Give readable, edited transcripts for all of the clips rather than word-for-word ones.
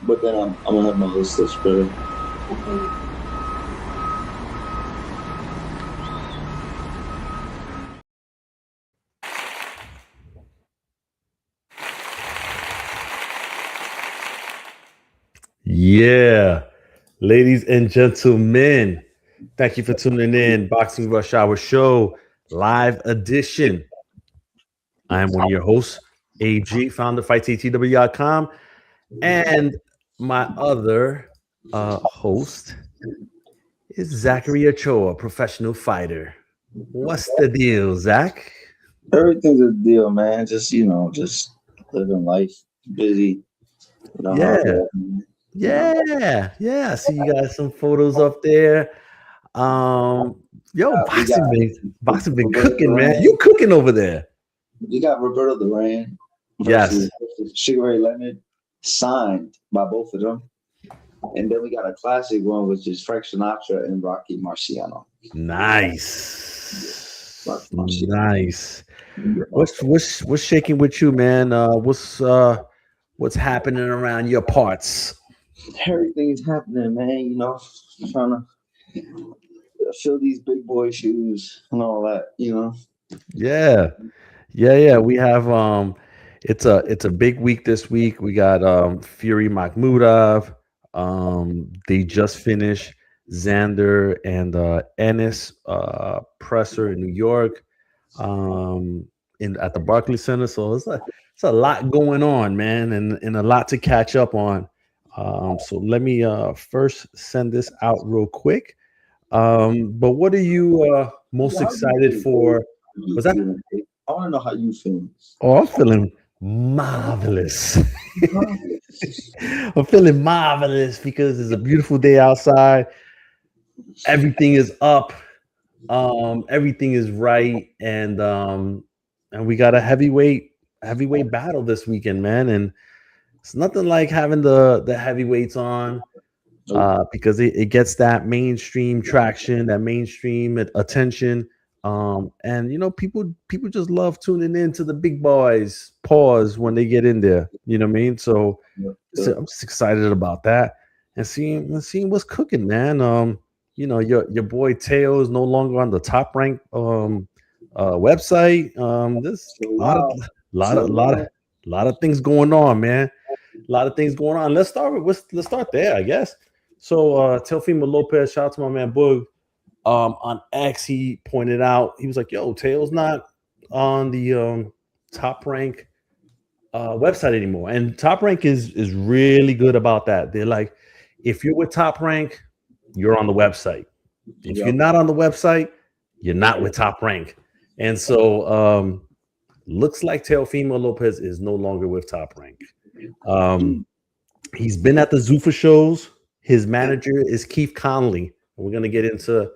But then I'm gonna have my list that's better. Yeah, ladies and gentlemen, thank you for tuning in. Boxing Rush Hour Show, live edition. I am one of your hosts, AG, founder of FightsATW.com, and my other host is Zachary Ochoa, professional fighter. What's the deal, Zach? Everything's a deal, man. Just just living life, busy. You know how it Yeah, goes, man. yeah. I see you got some photos up there. Yo, We got boxing been Roberto cooking, man. Duran. You cooking over there? We got Roberto Duran Yes. versus Sugar Ray Leonard, signed by both of them. And then we got a classic one, which is Frank Sinatra and Rocky Marciano. Nice. Rocky Marciano. Nice. What's shaking with you, man? What's happening around your parts? Everything's happening, man. You know, trying to fill these big boy shoes and all that. You know. Yeah. We have it's a big week this week. We got Fury-Makhmudov. They just finished Xander and Ennis presser in New York. In at the Barclays Center. So it's a lot going on, man, and a lot to catch up on. So let me first send this out real quick. But what are you most excited for? Was that? I want to know how you feel. Oh, I'm feeling marvelous. I'm feeling marvelous because it's a beautiful day outside. Everything is up. Everything is right, and we got a heavyweight battle this weekend, man. And it's nothing like having the heavyweights on because it gets that mainstream traction, that mainstream attention. And people just love tuning in to the big boys pause when they get in there. You know what I mean? So I'm just excited about that and seeing what's cooking, man. Your boy Teo is no longer on the top ranked website. There's a lot of things going on, man. A lot of things going on. Let's start there, I guess. So Teofimo Lopez, shout out to my man Boog. On X, he pointed out, he was like, yo, Teo's not on the top rank website anymore. And Top Rank is really good about that. They're like, if you're with Top Rank, you're on the website. If you're not on the website, you're not with Top Rank. And so looks like Teofimo Lopez is no longer with Top Rank. He's been at the Zuffa shows. His manager is Keith Conley. We're going to get into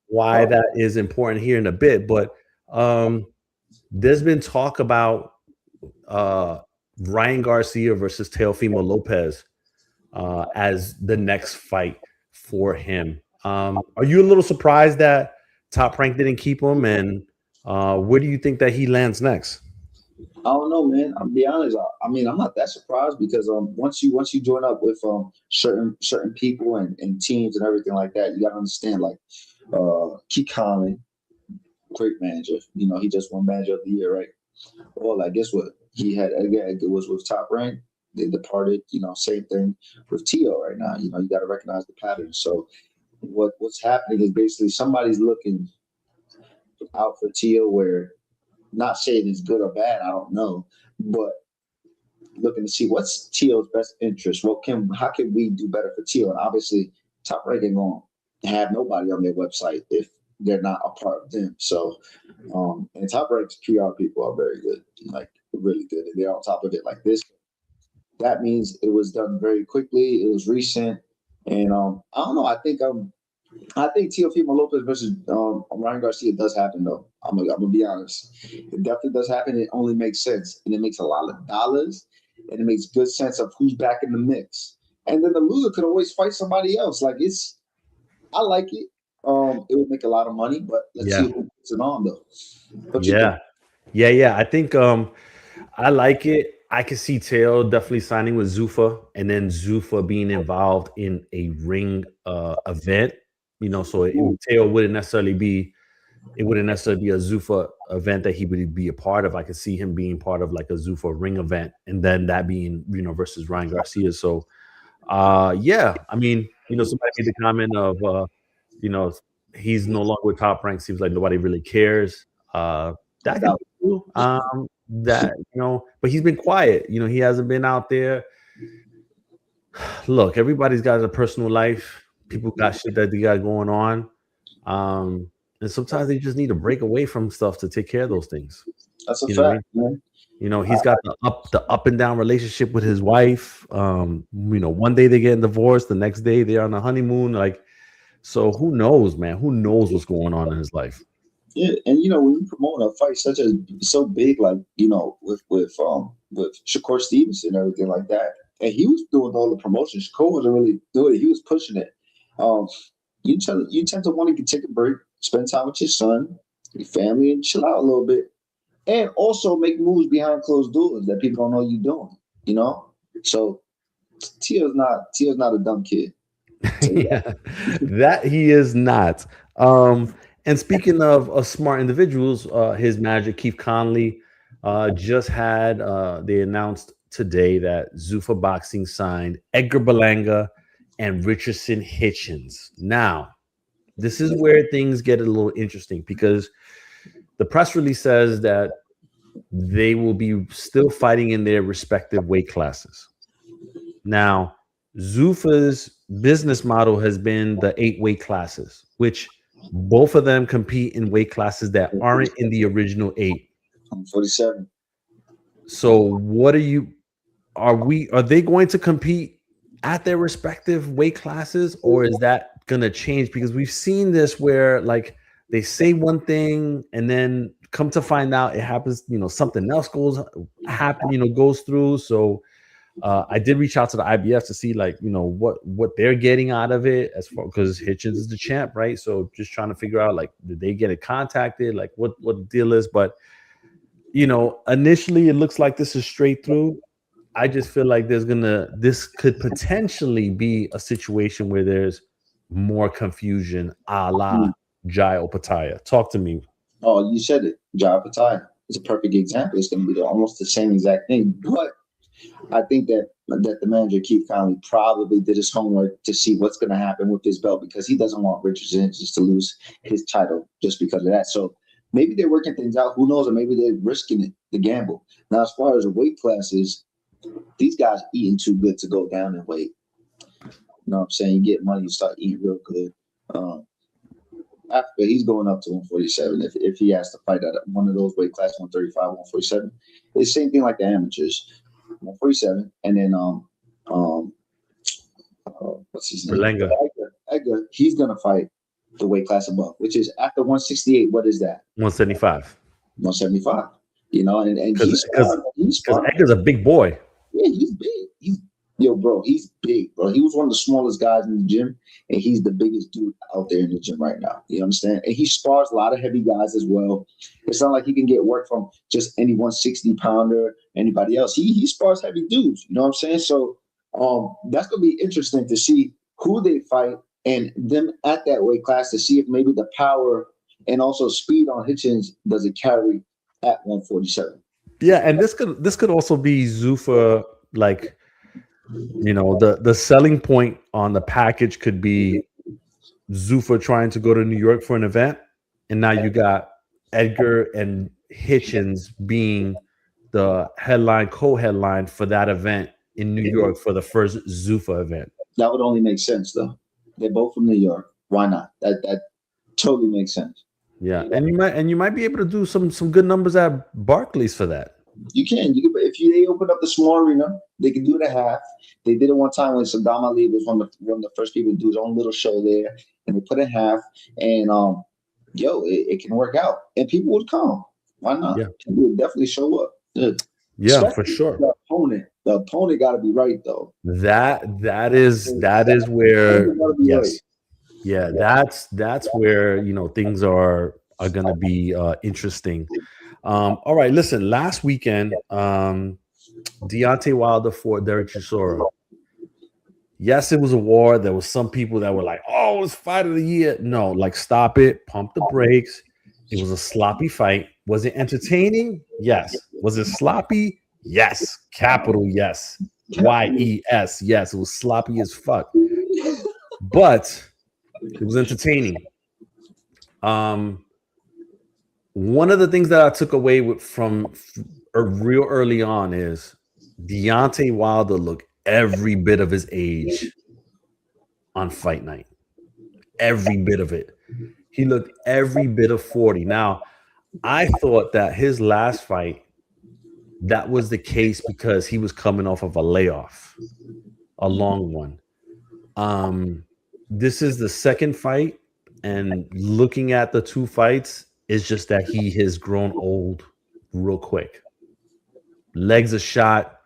why that is important here in a bit. But there's been talk about Ryan Garcia versus Teofimo Lopez as the next fight for him. Are you a little surprised that Top Rank didn't keep him? And where do you think that he lands next? I don't know, man. I'll be honest. I mean, I'm not that surprised because once you join up with certain people and teams and everything like that, you got to understand like Keith Conley, great manager. You know, he just won Manager of the Year, right? Well, I guess what he had again, it was with Top Rank. They departed. You know, same thing with Tio right now. You know, you got to recognize the pattern. So what's happening is basically somebody's looking out for Tio where. Not saying it's good or bad, I don't know, but looking to see what's Tio's best interest. How can we do better for Tio? And obviously, Top Rank ain't gonna have nobody on their website if they're not a part of them. So, and Top Rank's PR people are very good, like really good, and they're on top of it like this. That means it was done very quickly. It was recent, and I don't know. I think Teofimo Lopez versus Ryan Garcia does happen, though. I'm gonna be honest. It definitely does happen. It only makes sense, and it makes a lot of dollars, and it makes good sense of who's back in the mix. And then the loser could always fight somebody else. I like it. It would make a lot of money, but let's see who puts it on, though. Yeah. I think I like it. I could see Teo definitely signing with Zuffa, and then Zuffa being involved in a ring event. So Teo wouldn't necessarily be. It wouldn't necessarily be a Zuffa event that he would be a part of. I could see him being part of like a Zuffa ring event, and then that being versus Ryan Garcia. So, yeah, I mean, somebody made the comment of, you know, he's no longer with Top Rank. Seems like nobody really cares. That could be true. But he's been quiet. He hasn't been out there. Look, everybody's got a personal life. People got shit that they got going on. And sometimes they just need to break away from stuff to take care of those things. That's a fact, man. He's got the up and down relationship with his wife. One day they're getting divorced, the next day they're on a honeymoon. Like, so who knows, man? Who knows what's going on in his life? Yeah, and when you promote a fight so big, like with Shakur Stevenson and everything like that, and he was doing all the promotion. Shakur wasn't really doing it; he was pushing it. You tend to want to take a break, spend time with your son, your family, and chill out a little bit, and also make moves behind closed doors that people don't know you're doing. So Teo's not a dumb kid. Yeah, that he is not. And speaking of smart individuals, his manager Keith Conley just had. They announced today that Zuffa Boxing signed Edgar Berlanga and Richardson Hitchins. Now, this is where things get a little interesting because the press release says that they will be still fighting in their respective weight classes. Now, Zuffa's business model has been the 8 weight classes, which both of them compete in weight classes that aren't in the original 8. I'm 47. So what are they going to compete at their respective weight classes, or is that going to change? Because we've seen this where like they say one thing and then come to find out it happens, something else goes through. So I did reach out to the IBF to see what they're getting out of it, as far because Hitchins is the champ, right? So just trying to figure out did they get it contacted, what the deal is. But initially it looks like this is straight through. I just feel like this could potentially be a situation where there's more confusion, a la Jai Opataya. Talk to me. Oh, you said it. Jai Opataya is a perfect example. It's going to be almost the same exact thing, but I think that the manager Keith Conley probably did his homework to see what's going to happen with this belt, because he doesn't want Richardson just to lose his title just because of that. So maybe they're working things out. Who knows? Or maybe they're risking it, the gamble. Now, as far as the weight classes, these guys eating too good to go down in weight. You know what I'm saying? You get money, you start eating real good. After he's going up to 147 if he has to fight at one of those weight classes, 135, 147. It's the same thing like the amateurs. 147, and then what's his name? Berlanga. Edgar, he's gonna fight the weight class above, which is after 168. What is that? 175. 175. And because Edgar's a big boy. Yeah, he's big. He's big, bro. He was one of the smallest guys in the gym, and he's the biggest dude out there in the gym right now. You understand? And he spars a lot of heavy guys as well. It's not like he can get work from just any 160-pounder, anybody else. He spars heavy dudes. You know what I'm saying? So that's going to be interesting to see who they fight and them at that weight class, to see if maybe the power and also speed on Hitchins does it carry at 147. Yeah, and this could also be Zuffa, the selling point on the package could be Zuffa trying to go to New York for an event, and now you got Edgar and Hitchins being the co-headline for that event in New York for the first Zuffa event. That would only make sense, though. They're both from New York. Why not? That totally makes sense. Yeah, and you might be able to do some good numbers at Barclays for that. You can. If they open up the small arena, they can do it at half. They did it one time when Saddam Ali was one of the first people to do his own little show there, and they put it half. And it can work out, and people would come. Why not? Yeah. People would definitely show up. Yeah, especially for sure. The opponent got to be right, though. That is where yes, right. Yeah, that's where things are going to be interesting. All right, listen. Last weekend, Deontay Wilder fought Derek Chisora. Yes, it was a war. There was some people that were like, "Oh, it's fight of the year." No, like stop it, pump the brakes. It was a sloppy fight. Was it entertaining? Yes. Was it sloppy? Yes. Capital yes. YES. Yes, it was sloppy as fuck. But it was entertaining. One of the things that I took away from real early on is Deontay Wilder looked every bit of his age on fight night. Every bit of it. He looked every bit of 40. Now, I thought that his last fight, that was the case because he was coming off of a layoff, a long one. This is the second fight, and looking at the two fights, it's just that he has grown old real quick. Legs are shot.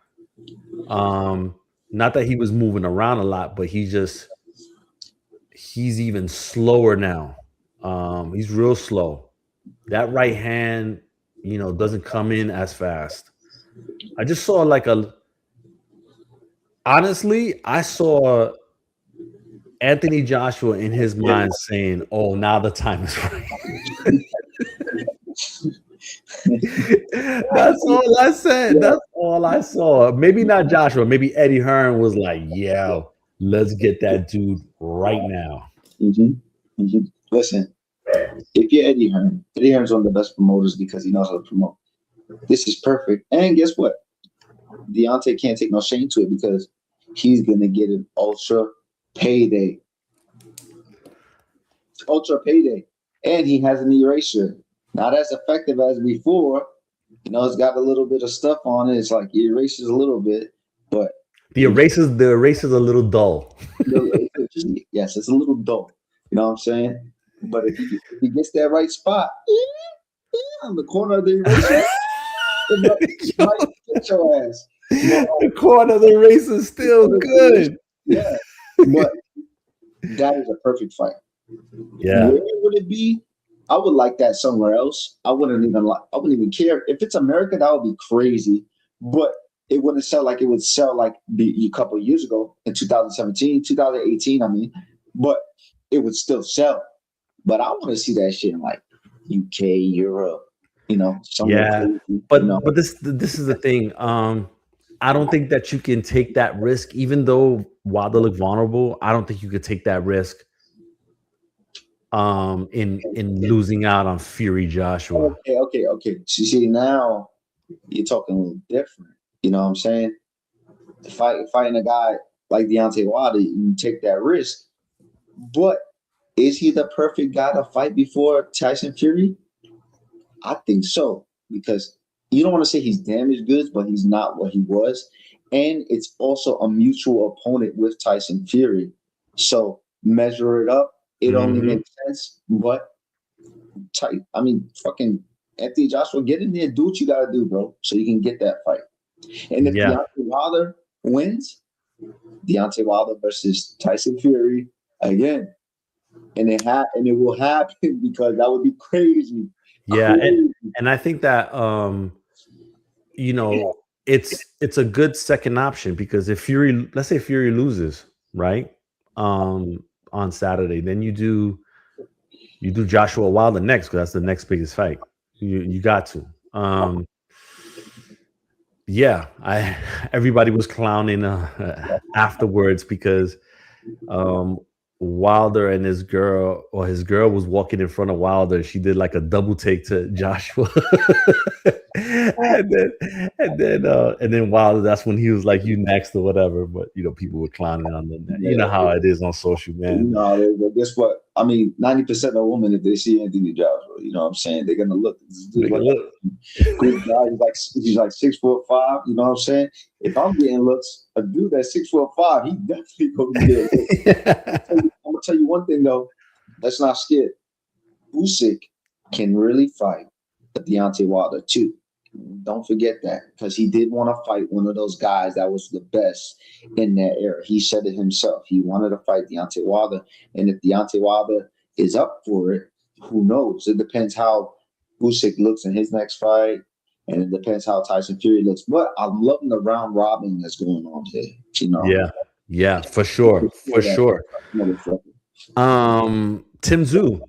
Not that he was moving around a lot, but he's even slower now. He's real slow. That right hand, doesn't come in as fast. I just saw honestly, I saw Anthony Joshua in his mind saying, "Oh, now the time is right." That's all I said. That's all I saw. Maybe not Joshua. Maybe Eddie Hearn was like, "Yeah, let's get that dude right now." Mm-hmm. Mm-hmm. Listen, if you're Eddie Hearn's one of the best promoters because he knows how to promote. This is perfect. And guess what? Deontay can't take no shame to it because he's going to get an ultra payday. Ultra payday. And he has an eraser. Not as effective as before. It's got a little bit of stuff on it. It's like it erases a little bit, but the eraser's a little dull. Yes, it's a little dull. You know what I'm saying? But if he gets that right spot, on the corner of the eraser, it might get your ass. The corner of the eraser is still good. Yeah, but that is a perfect fight. Yeah. Where would it be? I would like that somewhere else. I wouldn't even care. If it's America, that would be crazy. But it wouldn't sell like it would sell like a couple of years ago in 2017, 2018, I mean. But it would still sell. But I want to see that shit in like UK, Europe, somewhere. Yeah. But this is the thing. I don't think that you can take that risk, even though Wilder looked vulnerable. I don't think you could take that risk in losing out on Fury Joshua. Okay. So you see, now you're talking a little different. You know what I'm saying? Fighting a guy like Deontay Wilder, you take that risk. But is he the perfect guy to fight before Tyson Fury? I think so, because you don't want to say he's damaged goods, but he's not what he was. And it's also a mutual opponent with Tyson Fury. So measure it up. It only makes sense. But fucking Anthony Joshua, get in there, do what you got to do, bro, so you can get that fight. And if Deontay Wilder wins, Deontay Wilder versus Tyson Fury again. And it will happen because that would be crazy. Yeah, and I think that it's a good second option, because if let's say Fury loses, right? On Saturday, then you do Joshua Wilder next, because that's the next biggest fight. You got to. Yeah, everybody was clowning afterwards because Wilder and his girl was walking in front of Wilder. She did like a double take to Joshua. and then Wilder, that's when he was like, "You next," or whatever. But people were clowning on them. You know how it is on social, man. No, guess what? I mean, 90% of women, if they see Anthony Joshua, you know what I'm saying, they're gonna look. He's like 6'5". You know what I'm saying? If I'm getting looks, a dude that's 6'5", he definitely gonna get it. I'm gonna tell you one thing though. Let's not skip. Usyk can really fight Deontay Wilder too. Don't forget that, because he did want to fight one of those guys that was the best in that era. He said it himself. He wanted to fight Deontay Wilder. And if Deontay Wilder is up for it, who knows? It depends how Usyk looks in his next fight. And it depends how Tyson Fury looks. But I'm loving the round robin that's going on here. Yeah, for sure. Tim Tszyu.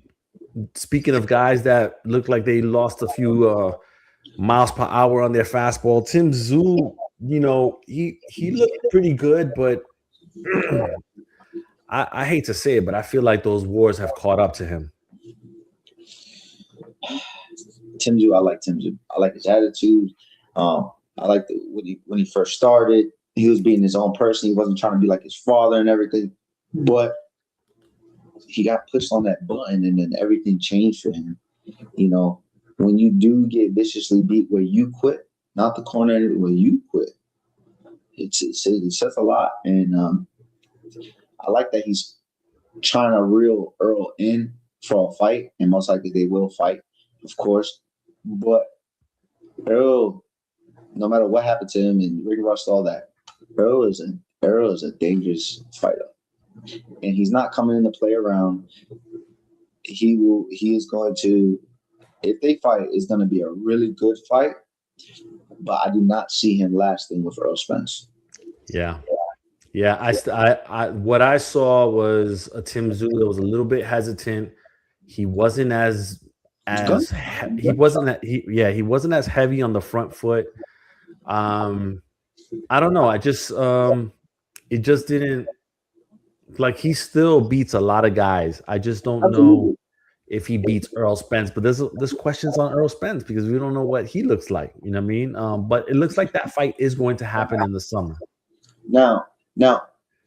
Speaking of guys that look like they lost a few miles per hour on their fastball, Tim Tszyu, he looked pretty good, but I hate to say it, but I feel like those wars have caught up to him. Tim Tszyu, I like Tim Tszyu. I like his attitude. I like when he first started, he was being his own person. He wasn't trying to be like his father and everything. But he got pushed on that button, and then everything changed for him. When you do get viciously beat where you quit, not the corner, where you quit, it says a lot. And I like that he's trying to reel Earl in for a fight, and most likely they will fight, of course. But Earl, no matter what happened to him and ring rust, all that, Earl is a dangerous fighter, and he's not coming in to play around. He is going to, if they fight, it's going to be a really good fight. But I do not see him lasting with Earl Spence. Yeah. I what I saw was a Tim Tszyu that was a little bit hesitant. He wasn't as he wasn't as heavy on the front foot. I don't know. I just it just didn't, like, he still beats a lot of guys. I just don't know if he beats Earl Spence. But there's questions on Earl Spence because we don't know what he looks like. You know what I mean? But it looks like that fight is going to happen in the summer. Now,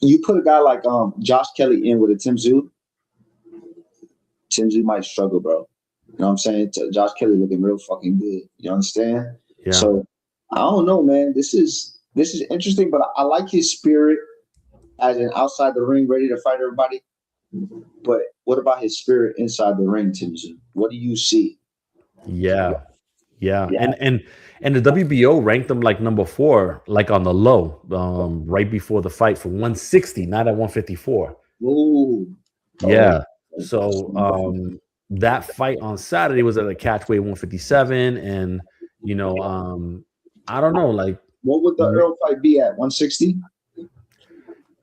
you put a guy like Josh Kelly in with a Tim Tszyu. Tim Tszyu might struggle, bro. You know what I'm saying? Josh Kelly looking real fucking good. You understand? Yeah. So I don't know, man. This is interesting, but I like his spirit as an outside the ring, ready to fight everybody. But what about his spirit inside the ring, Tim Tszyu? What do you see? Yeah. And the WBO ranked him like number 4, like on the low, right before the fight for 160, not at 154. Ooh. Yeah. So that fight on Saturday was at a catch weight 157, and I don't know, like, what would the Earl fight be at? 160?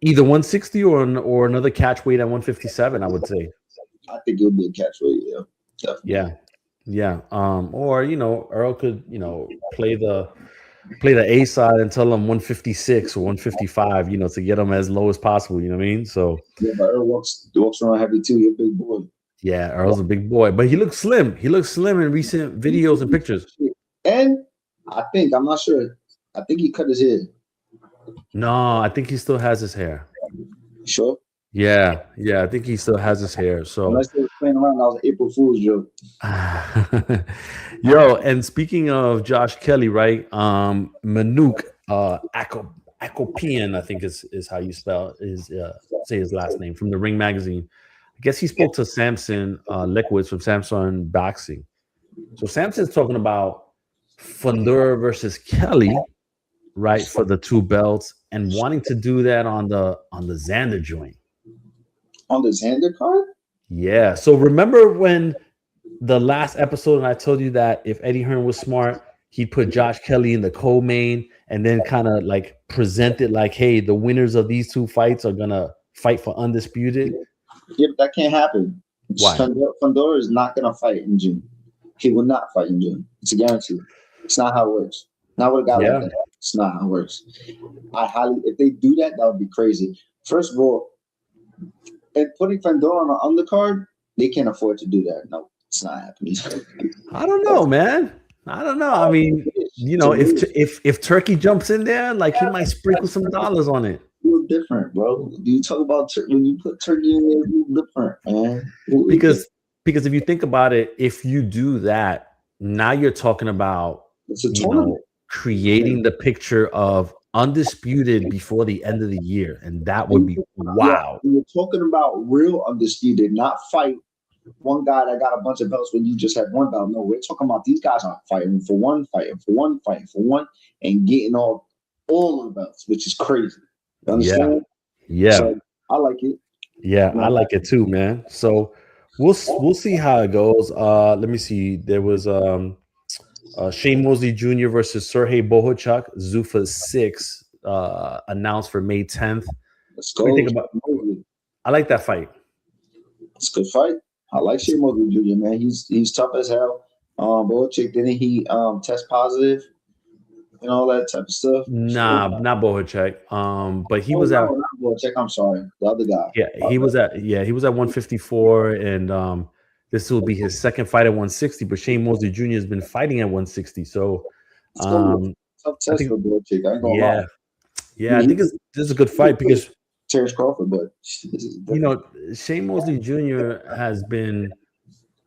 Either 160 or another catch weight at 157, I would say. I think it would be a catch weight, yeah. Definitely. Yeah. Or Earl could, play the A side and tell him 156 or 155, to get him as low as possible. You know what I mean? So yeah, but Earl walks around heavy too. He's a big boy. Yeah, Earl's a big boy, but he looks slim. He looks slim in recent videos and pictures. And I'm not sure. I think he cut his hair. No, I think he still has his hair. Sure. Yeah, I think he still has his hair. So unless they were playing around, that was an April Fool's joke. Yo, and speaking of Josh Kelly, right? Manuk Akopian, I think is how you spell say his last name, from the Ring magazine. I guess he spoke to Samson Lekowitz from Samson Boxing. So Samson's talking about Fundora versus Kelly, right, for the 2 belts, and wanting to do that on the Xander joint. On the Xander card? Yeah. So remember when the last episode, and I told you that if Eddie Hearn was smart, he'd put Josh Kelly in the co-main and then kind of like present it like, hey, the winners of these 2 fights are gonna fight for undisputed. Yeah, but that can't happen. Why? Fundora is not gonna fight in June. He will not fight in June. It's a guarantee. It's not how it works. Not with a guy like that. It's not how it works. If they do that, that would be crazy. First of all, and putting Fundora on the undercard, they can't afford to do that. No, it's not happening. I don't know, man. I don't know. I mean, if Turkey jumps in there, like, he might sprinkle some dollars on it. You're different, bro. You talk about when you put Turkey in there, you're different, man. Because if you think about it, if you do that, now you're talking about creating the picture of undisputed before the end of the year, and that would be wow. We're talking about real undisputed, not fight one guy that got a bunch of belts when you just had 1 belt. No, we're talking about these guys are fighting for one, and getting all the belts, which is crazy. You understand? Yeah. So I like it. Yeah, I like it too, man. So we'll see how it goes. Let me see. There was Shane Mosley Jr. versus Sergey Bohachuk, Zuffa 6, announced for May 10th. Let's What do go. you think about? I like that fight. It's a good fight. I like Shane Mosley Jr., man. He's tough as hell. Bohachuk, didn't he test positive and all that type of stuff? Nah, not Bohachuk. But he was no, at not Bohachuk. I'm sorry, the other guy. he was at 154, and this will be his second fight at 160. But Shane Mosley Jr. has been fighting at 160. So It's gonna be a tough I test think, for Bohachuk. I ain't gonna lie. Yeah, I think this is a good fight because Terrence Crawford, but Shane Mosley Jr. has been,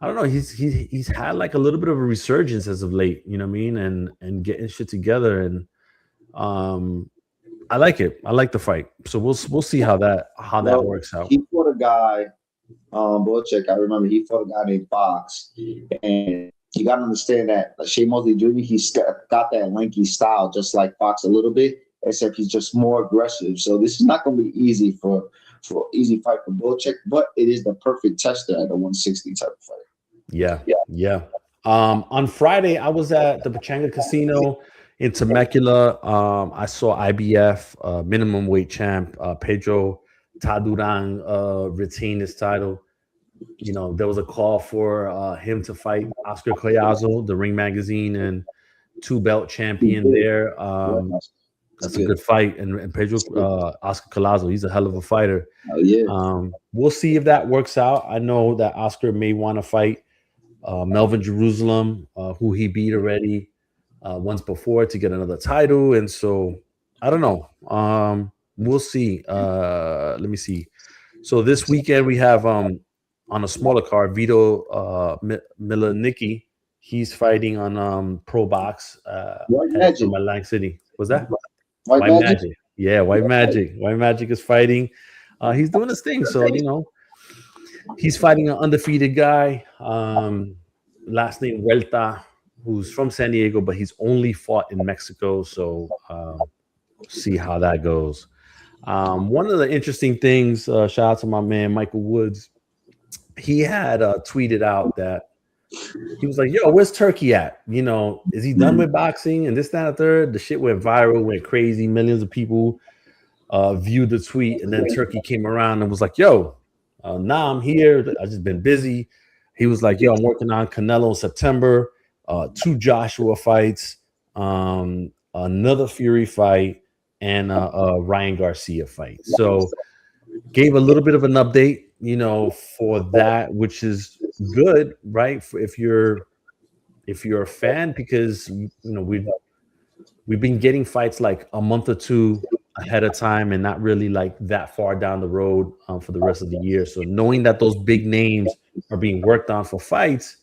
I don't know, he's had like a little bit of a resurgence as of late, you know what I mean, and getting shit together, and I like it. I like the fight. So we'll see how that works out. He fought a guy, Bohachuk. I remember he fought a guy named Fox, and you got to understand that Shane Mosley Jr. He's got that lanky style, just like Fox a little bit, except he's just more aggressive. So this is not going to be easy for easy fight for Bohachuk, but it is the perfect tester at a 160 type of fight. Yeah. On Friday, I was at the Berlanga Casino in Temecula. I saw IBF minimum weight champ Pedro Taduran retain his title. You know, there was a call for him to fight Oscar Collazo, the Ring Magazine and 2-belt champion there. That's a good fight. And Pedro Oscar Collazo, he's a hell of a fighter. Oh, yeah. We'll see if that works out. I know that Oscar may want to fight Melvin Jerusalem, who he beat already once before to get another title. And so I don't know. We'll see. Let me see. So this weekend we have on a smaller card, Vito Milanicki. He's fighting on Pro Box from Atlantic City. Was that? White Magic. Yeah, White Magic. White Magic is fighting. He's doing his thing. So, you know, he's fighting an undefeated guy. Last name Huerta, who's from San Diego, but he's only fought in Mexico. So see how that goes. One of the interesting things, shout out to my man Michael Woods. He had tweeted out that he was like, yo, where's Turkey at? You know, is he done with boxing and this, that, and the third? The shit went viral, went crazy. Millions of people viewed the tweet. And then Turkey came around and was like, yo, nah, I'm here. I've just been busy. He was like, yo, I'm working on Canelo in September, 2 Joshua fights, another Fury fight, and a Ryan Garcia fight. So gave a little bit of an update, you know, for that, which is good, right? If you're a fan, because you know we've been getting fights like a month or two ahead of time and not really like that far down the road for the rest of the year. So knowing that those big names are being worked on for fights,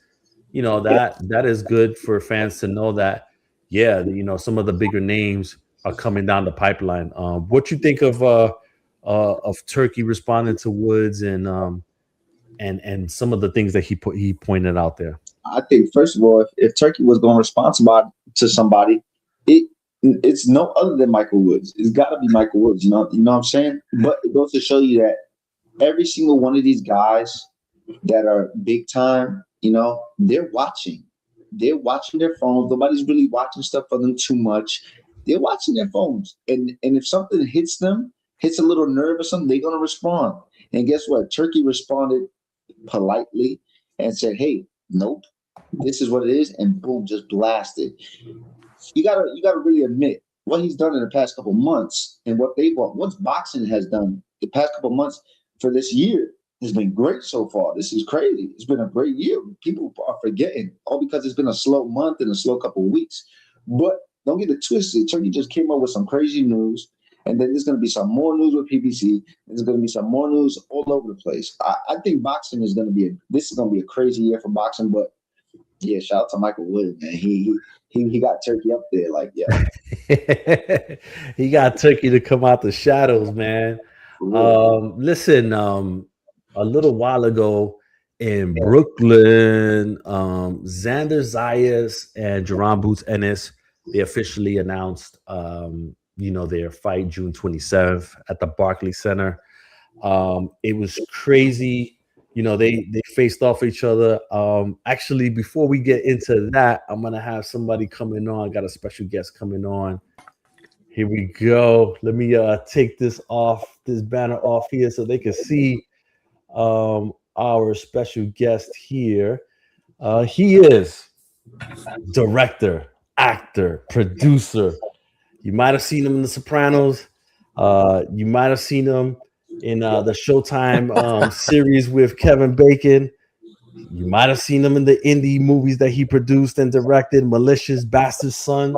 you know, that is good for fans to know that, yeah, you know, some of the bigger names are coming down the pipeline. What you think of Turkey responding to Woods and some of the things that he pointed out there? I think first of all, if Turkey was going to respond to somebody, it's no other than Michael Woods. It's got to be Michael Woods. You know what I'm saying? But it goes to show you that every single one of these guys that are big time, you know, they're watching. They're watching their phones. Nobody's really watching stuff for them too much. They're watching their phones, and if something hits them, hits a little nerve or something, they're gonna respond. And guess what? Turkey responded politely and said, "Hey, nope, this is what it is," and boom, just blasted. You gotta really admit what he's done in the past couple months and what boxing has done the past couple months for this year has been great so far. This is crazy. It's been a great year. People are forgetting all because it's been a slow month and a slow couple of weeks. But don't get it twisted. Turkey just came up with some crazy news. And then there's going to be some more news with PBC. There's going to be some more news all over the place. I think boxing is going to be a crazy year for boxing. But yeah, shout out to Michael Wood, man. He got Turkey up there, like, yeah. He got Turkey to come out the shadows, man. Listen, a little while ago in Brooklyn, Xander Zayas and Zayas-Ennis, they officially announced their fight June 27th at the Barclays Center. It was crazy. they faced off each other. Actually, before we get into that, I'm gonna have somebody coming on. I got a special guest coming on. Here we go. Let me take this banner off here so they can see our special guest here. He is director, actor, producer. You might have seen him in The Sopranos. You might have seen him in the Showtime series with Kevin Bacon. You might have seen him in the indie movies that he produced and directed. Malicious, Bastard Son,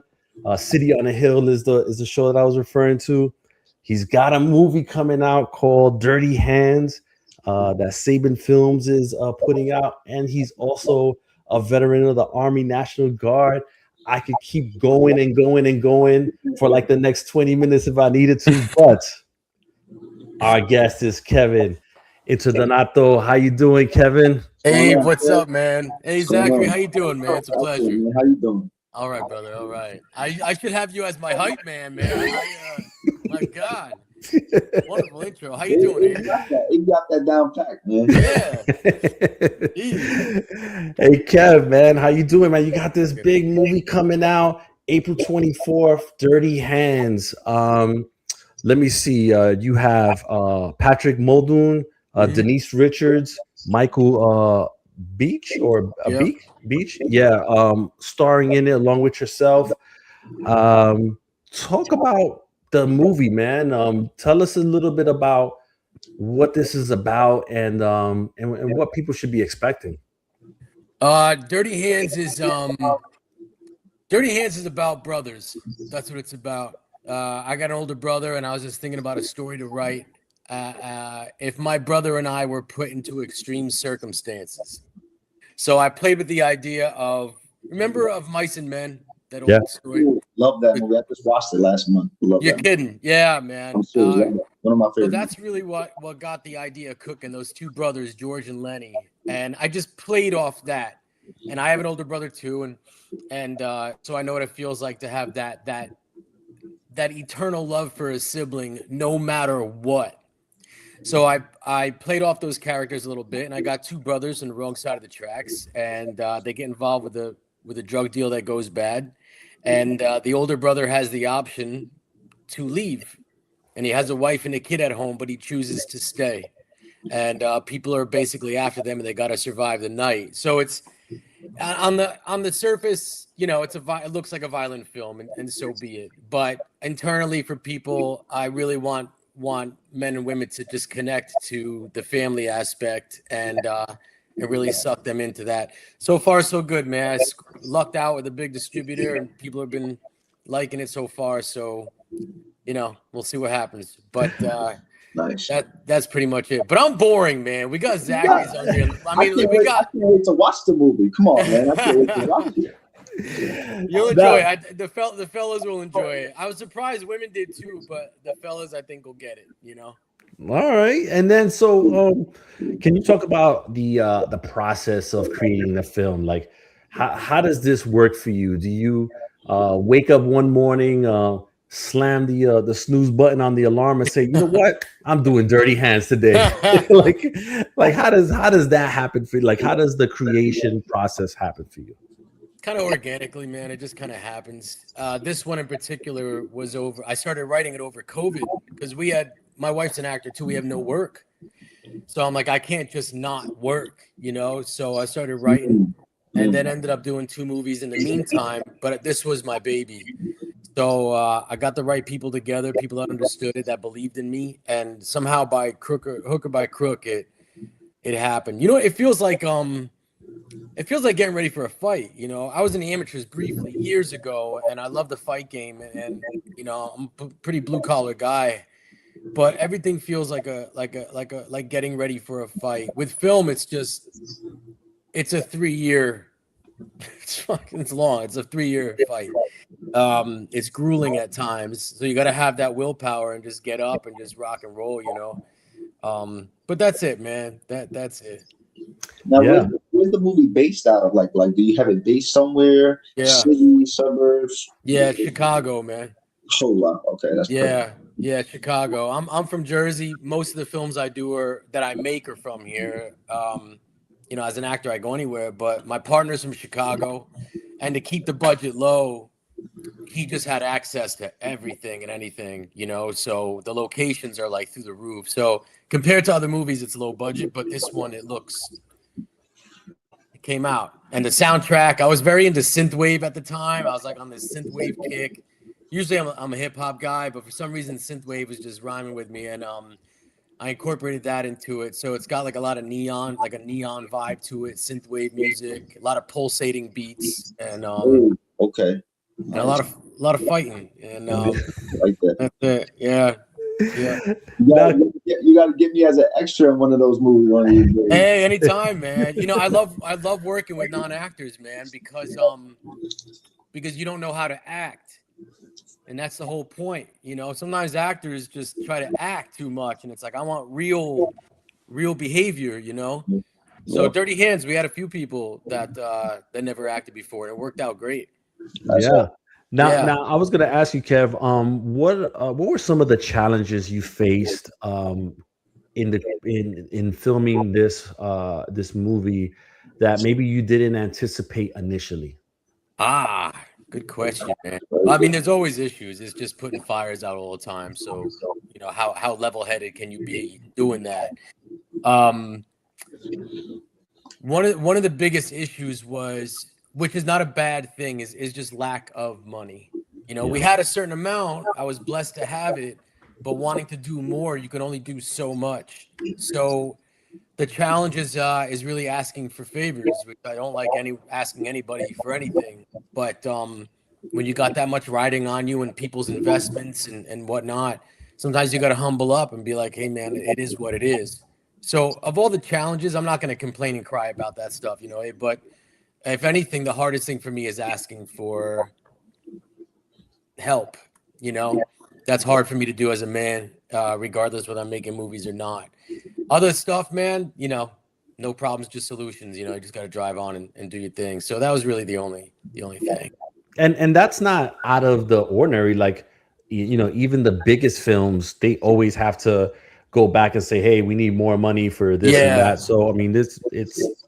City on a Hill is the show that I was referring to. He's got a movie coming out called Dirty Hands that Saban Films is putting out, and he's also a veteran of the Army National Guard. I could keep going and going and going for like the next 20 minutes if I needed to, but our guest is Kevin Interdonato. How you doing, Kevin? Hey, what's up, man? Hey, Zachary, how you doing, man? It's a pleasure. How you doing? All right, brother. All right. I should have you as my hype man, man. My God. Wonderful intro. How you doing, man? You got that down packed, man. Yeah. Hey, Kev, man. How you doing, man? You got this big movie coming out April 24th, Dirty Hands. Let me see. You have Patrick Muldoon, Denise Richards, Michael Beach or Beach? Yeah, starring in it along with yourself. Talk about the movie, man. Tell us a little bit about what this is about and what people should be expecting. Dirty Hands is about brothers. That's what it's about. I got an older brother, and I was just thinking about a story to write. If my brother and I were put into extreme circumstances. So I played with the idea of Mice and Men? That old story. Love that movie. I just watched it last month. You're kidding. Yeah, man. I'm serious. One of my favorites. So that's really what got the idea cooking, those two brothers, George and Lenny. And I just played off that. And I have an older brother too. And so I know what it feels like to have that eternal love for a sibling, no matter what. So I played off those characters a little bit, and I got two brothers on the wrong side of the tracks, and they get involved with a drug deal that goes bad, and the older brother has the option to leave, and he has a wife and a kid at home, but he chooses to stay, and people are basically after them, and they got to survive the night. So it's on the surface, it looks like a violent film, and so be it. But internally, for people, I really want men and women to just connect to the family aspect and really suck them into that. So far, so good, man. I lucked out with a big distributor, and people have been liking it so far. So, we'll see what happens. But nice. That's pretty much it. But I'm boring, man. We got Zachary's on here. I can't wait to watch the movie. Come on, man. I can't wait to watch it. You'll enjoy it. The fellas will enjoy it. I was surprised women did too, but the fellas I think will get it. All right, and then so can you talk about the process of creating the film? Like, how does this work for you? Do you wake up one morning, slam the snooze button on the alarm, and say, you know what, I'm doing Dirty Hands today? like how does that happen for you? Like, how does the creation process happen for you? Kind of organically, man. It just kind of happens. This one in particular was over. I started writing it over COVID because my wife's an actor too. We have no work. So I'm like, I can't just not work, So I started writing and then ended up doing 2 movies in the meantime. But this was my baby. So I got the right people together, people that understood it, that believed in me. And somehow by hook or by crook, it happened. It feels like getting ready for a fight. I was in the amateurs briefly years ago, and I love the fight game, and I'm a pretty blue collar guy, but everything feels like getting ready for a fight. With film, it's a 3-year. It's long. It's a 3-year fight. It's grueling at times, so you got to have that willpower and just get up and just rock and roll. But that's it, man. That's it. Now, where's the movie based out of? Like, do you have it based somewhere? Yeah. City, suburbs? Yeah, Chicago, man. Oh wow, okay, that's Yeah, perfect. yeah, Chicago. I'm from Jersey. Most of the films I do that I make are from here. You know, as an actor, I go anywhere, but my partner's from Chicago, and to keep the budget low, he just had access to everything and anything, you know. So the locations are like through the roof. So compared to other movies, it's low budget, but this one it came out. And the soundtrack, I was very into synthwave at the time. I was like on this synthwave kick. Usually I'm a hip hop guy, but for some reason synthwave was just rhyming with me, and I incorporated that into it. So it's got like a lot of neon, like a neon vibe to it, synthwave music, a lot of pulsating beats, Oh, okay, and nice. a lot of fighting, and Like that. that's it. Yeah, yeah. Now, You got to get me as an extra in one of those movies one of these days. Hey, anytime, man. You know, I love working with non-actors, man, because you don't know how to act. And that's the whole point. You know, sometimes actors just try to act too much, and it's like I want real behavior, you know. So Dirty Hands, we had a few people that never acted before, and it worked out great. yeah. Now, Yeah. now I was going to ask you, Kev. What were some of the challenges you faced in filming this movie that maybe you didn't anticipate initially? Ah, good question, man. Well, I mean, there's always issues. It's just putting fires out all the time. So, you know, how level-headed can you be doing that? One of the biggest issues was, which is not a bad thing, is just lack of money. You know, we had a certain amount. I was blessed to have it, but wanting to do more, you can only do so much. So the challenge is really asking for favors, which I don't like asking anybody for anything. But when you got that much riding on you and people's investments and whatnot, sometimes you got to humble up and be like, hey, man, it is what it is. So of all the challenges, I'm not going to complain and cry about that stuff, you know, but if anything, the hardest thing for me is asking for help, you know. That's hard for me to do as a man, regardless whether I'm making movies or not. Other stuff, man, you know, no problems, just solutions. You know, you just got to drive on and do your thing. So that was really the only thing. And that's not out of the ordinary. Like, you know, even the biggest films, they always have to go back and say, hey, we need more money for this and Yeah, that. So I mean, it's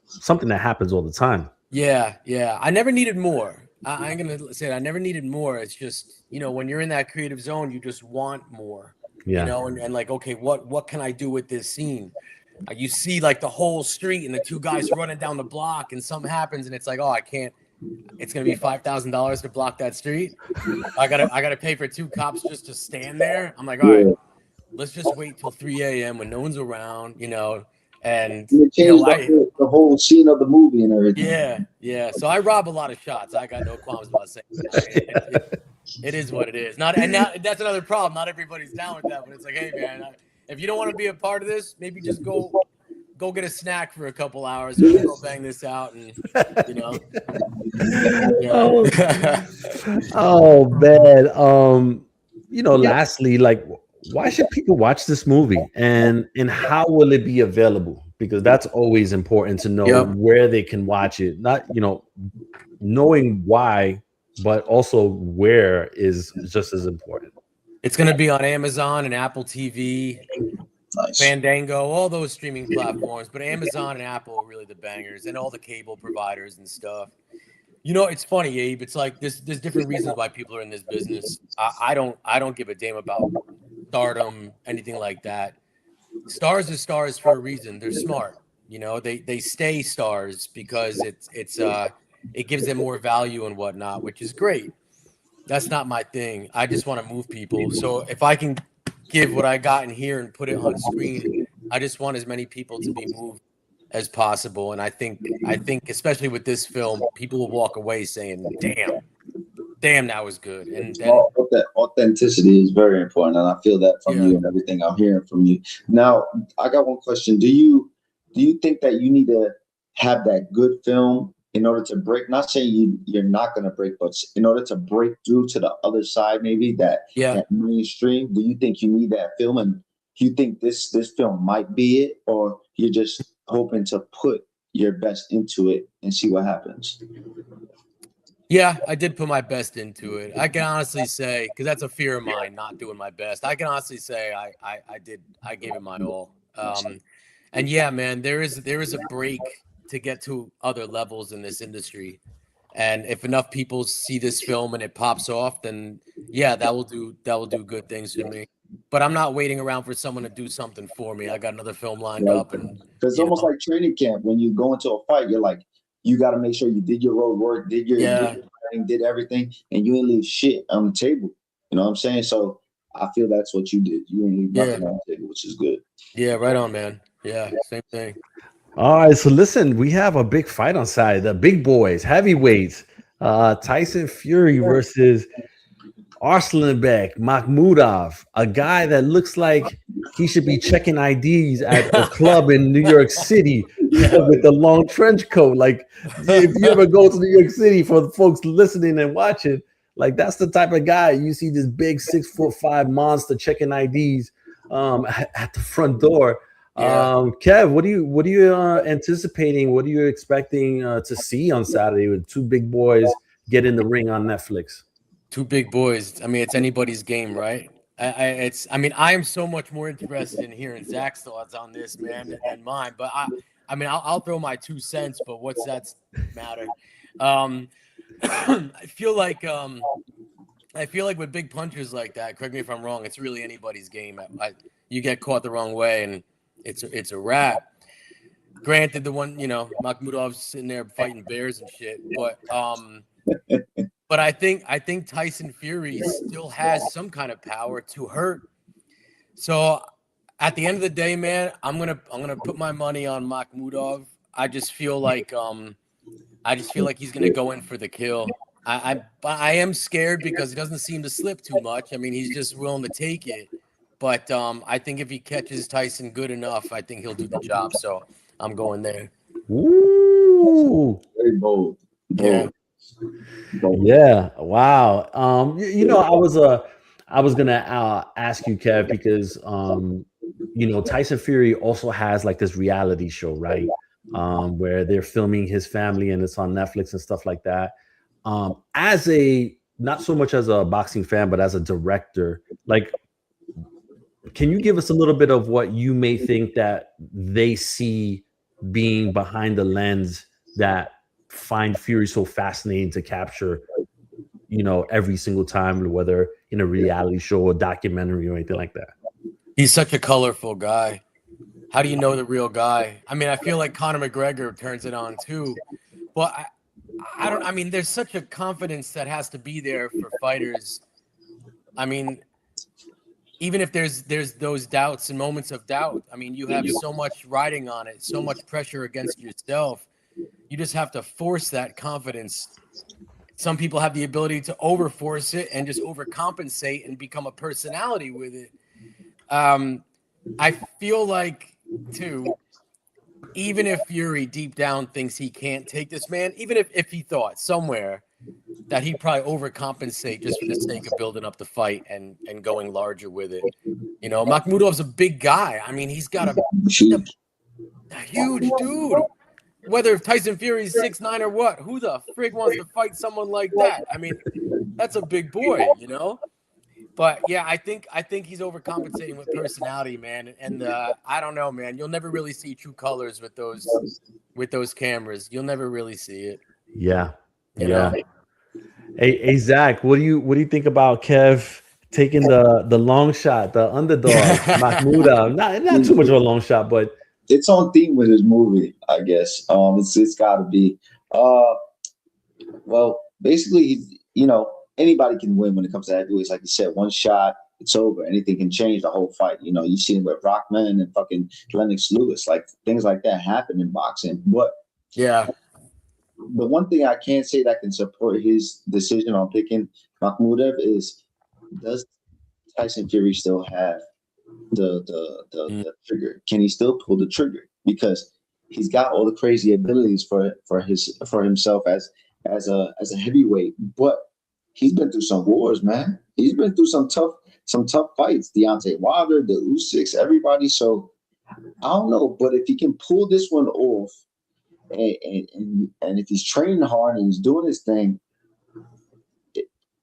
something that happens all the time. yeah. I never needed more. I ain't gonna say it. I never needed more. It's just, you know, when you're in that creative zone, you just want more. You Yeah. know, and like, okay, what can I do with this scene? You see like the whole street and the two guys running down the block, and something happens, and it's like, oh, I can't. It's gonna be $5,000 to block that street. I gotta pay for two cops just to stand there. I'm like, all right, let's just wait till 3 a.m. when no one's around, you know. And It you know, changed the whole scene of the movie and everything. yeah. So I rob a lot of shots. I got no qualms about saying that. It is what it is. That's another problem. Not everybody's down with that, but it's like, hey, man, if you don't want to be a part of this, maybe just go get a snack for a couple hours. We'll go bang this out, and you know. Yeah. Oh man. You know, lastly, like, why should people watch this movie, and how will it be available? Because that's always important to know Yep. where they can watch it. Not, you know, knowing why, but also where is just as important. It's going to be on Amazon and Apple TV, Nice. Fandango, all those streaming platforms. But Amazon and Apple are really the bangers, and all the cable providers and stuff. You know, it's funny, Abe. It's like there's different reasons why people are in this business. I don't give a damn about stardom, anything like that. Stars are stars for a reason. They're smart. You know, they stay stars because it gives them more value and whatnot, which is great. That's not my thing. I just want to move people. So if I can give what I got in here and put it on screen, I just want as many people to be moved as possible. And I think especially with this film, people will walk away saying, damn, that was good. And then That authenticity is very important, and I feel that from you and everything I'm hearing from you. Now, I got one question. Do you think that you need to have that good film in order to break? Not saying you're not going to break, but in order to break through to the other side, maybe that mainstream. Do you think you need that film, and do you think this film might be it, or you're just hoping to put your best into it and see what happens? Yeah, I did put my best into it. I can honestly say, because that's a fear of mine, not doing my best. I can honestly say I gave it my all. And yeah, man, there is a break to get to other levels in this industry. And if enough people see this film and it pops off, then yeah, that will do good things for me. But I'm not waiting around for someone to do something for me. I got another film lined Like, up, and because it's almost like training camp. When you go into a fight, you're like, you got to make sure you did your road work, yeah, did everything, and you ain't leave shit on the table. You know what I'm saying? So I feel that's what you did. You ain't leave nothing on the table, which is good. yeah, right on, man. Yeah, same thing. All right, so listen, we have a big fight on side. The big boys, heavyweights, Tyson Fury versus Makhmudov, a guy that looks like he should be checking IDs at a club in New York City with the long trench coat. Like, if you ever go to New York City, for the folks listening and watching, like that's the type of guy you see, this big 6'5" monster checking IDs at the front door. Yeah. Kev, what are you anticipating? What are you expecting to see on Saturday with two big boys get in the ring on Netflix? Two big boys. I mean, it's anybody's game, right? I am so much more interested in hearing Zach's thoughts on this, man, than mine. But I'll throw my 2 cents. But what's that matter? I feel like with big punches like that, correct me if I'm wrong, it's really anybody's game. You get caught the wrong way, and it's a wrap. Granted, the one, Makhmudov's sitting there fighting bears and shit, but I think Tyson Fury still has some kind of power to hurt. So at the end of the day, man, I'm gonna put my money on Makhmudov. I just feel like he's gonna go in for the kill. I am scared because he doesn't seem to slip too much. I mean, he's just willing to take it. But I think if he catches Tyson good enough, I think he'll do the job. So I'm going there. Ooh. Very bold. Yeah. Yeah. Wow. I was gonna ask you, Kev, because Tyson Fury also has like this reality show, right? Where they're filming his family and it's on Netflix and stuff like that. As a not so much as a boxing fan, but as a director, like, can you give us a little bit of what you may think that they see being behind the lens that find Fury so fascinating to capture, every single time, whether in a reality show or documentary or anything like that? He's such a colorful guy. How do you know the real guy? I mean, I feel like Conor McGregor turns it on too. But I mean, there's such a confidence that has to be there for fighters. I mean, even if there's those doubts and moments of doubt, I mean, you have so much riding on it, so much pressure against yourself. You just have to force that confidence. Some people have the ability to overforce it and just overcompensate and become a personality with it. I feel like, too, even if Fury deep down thinks he can't take this man, even if he thought somewhere that he'd probably overcompensate just for the sake of building up the fight and going larger with it. Makhmudov's a big guy. I mean, he's got a huge dude. Whether Tyson Fury's 6'9" or what, who the frig wants to fight someone like that? I mean, that's a big boy, But yeah, I think he's overcompensating with personality, man. And I don't know, man. You'll never really see true colors with those cameras. You'll never really see it. Yeah. You know? Hey, Zach, what do you think about Kev taking the long shot, the underdog, Makhmudov? Not too much of a long shot, but it's on theme with his movie, I guess. It's got to be. Well, basically, anybody can win when it comes to heavyweights. Like you said, one shot, it's over. Anything can change the whole fight. You've seen it with Rockman and fucking Lennox Lewis. Like, things like that happen in boxing. But yeah, the one thing I can't say that can support his decision on picking Makhmudov is, does Tyson Fury still have the trigger? Can he still pull the trigger? Because he's got all the crazy abilities for himself as a heavyweight, but he's been through some wars, man. He's been through some tough fights. Deontay Wilder, the Usyks, everybody. So I don't know, but if he can pull this one off, and if he's training hard and he's doing his thing,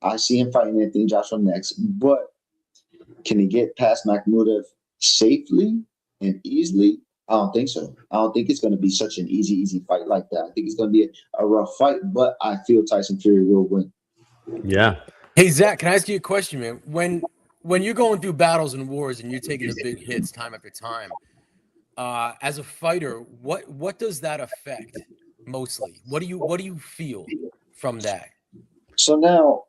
I see him fighting Anthony Joshua next, but can he get past Makhmudov safely and easily? I don't think so. I don't think it's going to be such an easy fight like that. I think it's going to be a rough fight, but I feel Tyson Fury will win. Yeah. Hey, Zach, can I ask you a question, man? When you're going through battles and wars and you're taking the big hits time after time, as a fighter, what does that affect mostly? What do you feel from that? So now,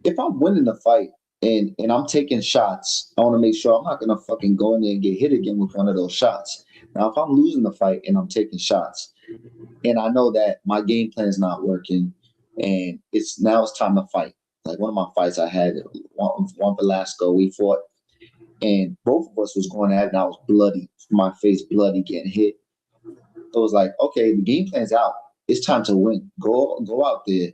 if I'm winning the fight and I'm taking shots, I want to make sure I'm not going to fucking go in there and get hit again with one of those shots. Now, if I'm losing the fight and I'm taking shots, and I know that my game plan is not working, and it's time to fight. Like one of my fights I had, one Velasco, we fought, and both of us was going at it, and I was bloody, my face bloody, getting hit. So it was like, okay, the game plan's out. It's time to win. Go out there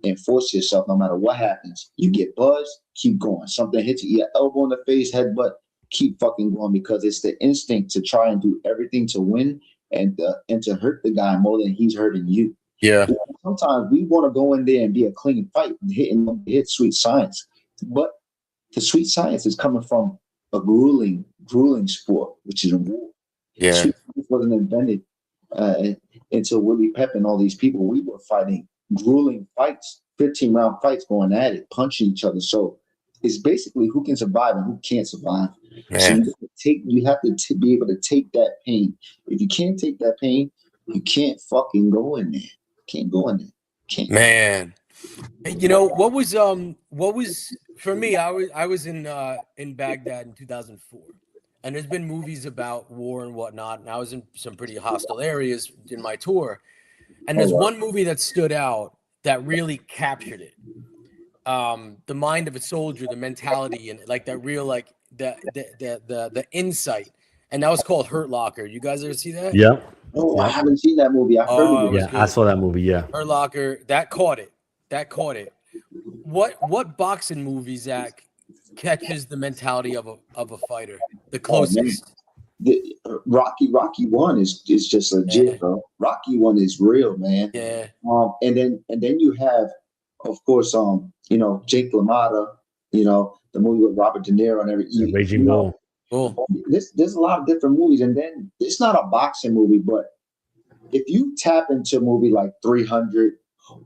and force yourself no matter what happens. You get buzzed, keep going. Something hits you, your elbow in the face, headbutt, keep fucking going, because it's the instinct to try and do everything to win and to hurt the guy more than he's hurting you. Yeah. Sometimes we want to go in there and be a clean fight and hit sweet science. But the sweet science is coming from a grueling sport, which is a war. Yeah. Sweet science wasn't invented until Willie Pep and all these people. We were fighting grueling fights, 15-round fights, going at it, punching each other. So it's basically who can survive and who can't survive. Man. So you have to be able to take that pain. If you can't take that pain, you can't fucking go in there. Can't go in there. Can't. Man. You know, what was for me, I was in Baghdad in 2004. And there's been movies about war and whatnot, and I was in some pretty hostile areas in my tour. And there's one movie that stood out that really captured it. The mind of a soldier, the mentality, and like that real, like the insight. And that was called Hurt Locker. You guys ever see that? Yeah. Oh, I haven't seen that movie. I've heard of it. Yeah, I saw that movie. Yeah. Hurt Locker. That caught it. What boxing movie, Zach, catches the mentality of a fighter? The closest. Rocky 1 is just legit, bro. Rocky 1 is real, man. Yeah. And then you have, of course, Jake LaMotta, the movie with Robert De Niro and everything. Raging Bull. Cool. There's a lot of different movies, and then it's not a boxing movie, but if you tap into a movie like 300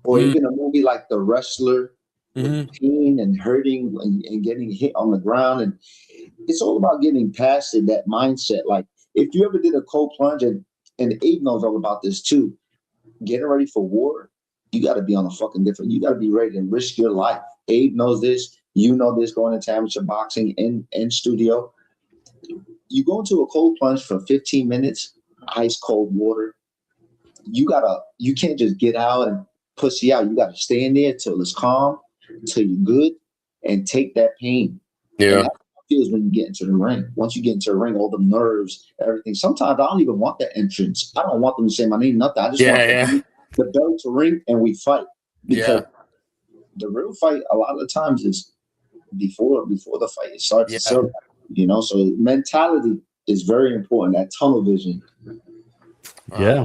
or even a movie like The Wrestler, with pain and hurting and getting hit on the ground, and it's all about getting past it, that mindset. Like if you ever did a cold plunge, and Abe knows all about this too, getting ready for war, you got to be on a fucking different, you got to be ready to risk your life. Abe knows this, this, going into amateur boxing in studio. You go into a cold plunge for 15 minutes, ice cold water. You can't just get out and pussy out. You got to stay in there till it's calm, till you're good, and take that pain. Yeah. And that's how it feels when you get into the ring. Once you get into the ring, all the nerves, everything. Sometimes I don't even want that entrance. I don't want them to say my name, nothing. I just want the bell to ring and we fight. Because the real fight a lot of the times is before the fight. It starts itself. So mentality is very important. That tunnel vision. Yeah.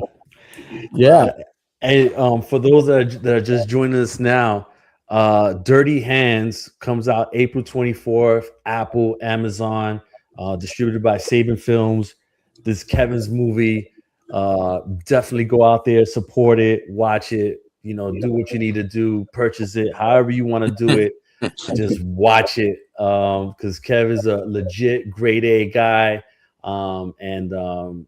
Hey, for those that are just joining us now, Dirty Hands comes out April 24th, Apple, Amazon, distributed by Saban Films. This Kevin's movie. Definitely go out there, support it, watch it, do what you need to do, purchase it, however you want to do it. Just watch it, because Kev is a legit grade A guy, and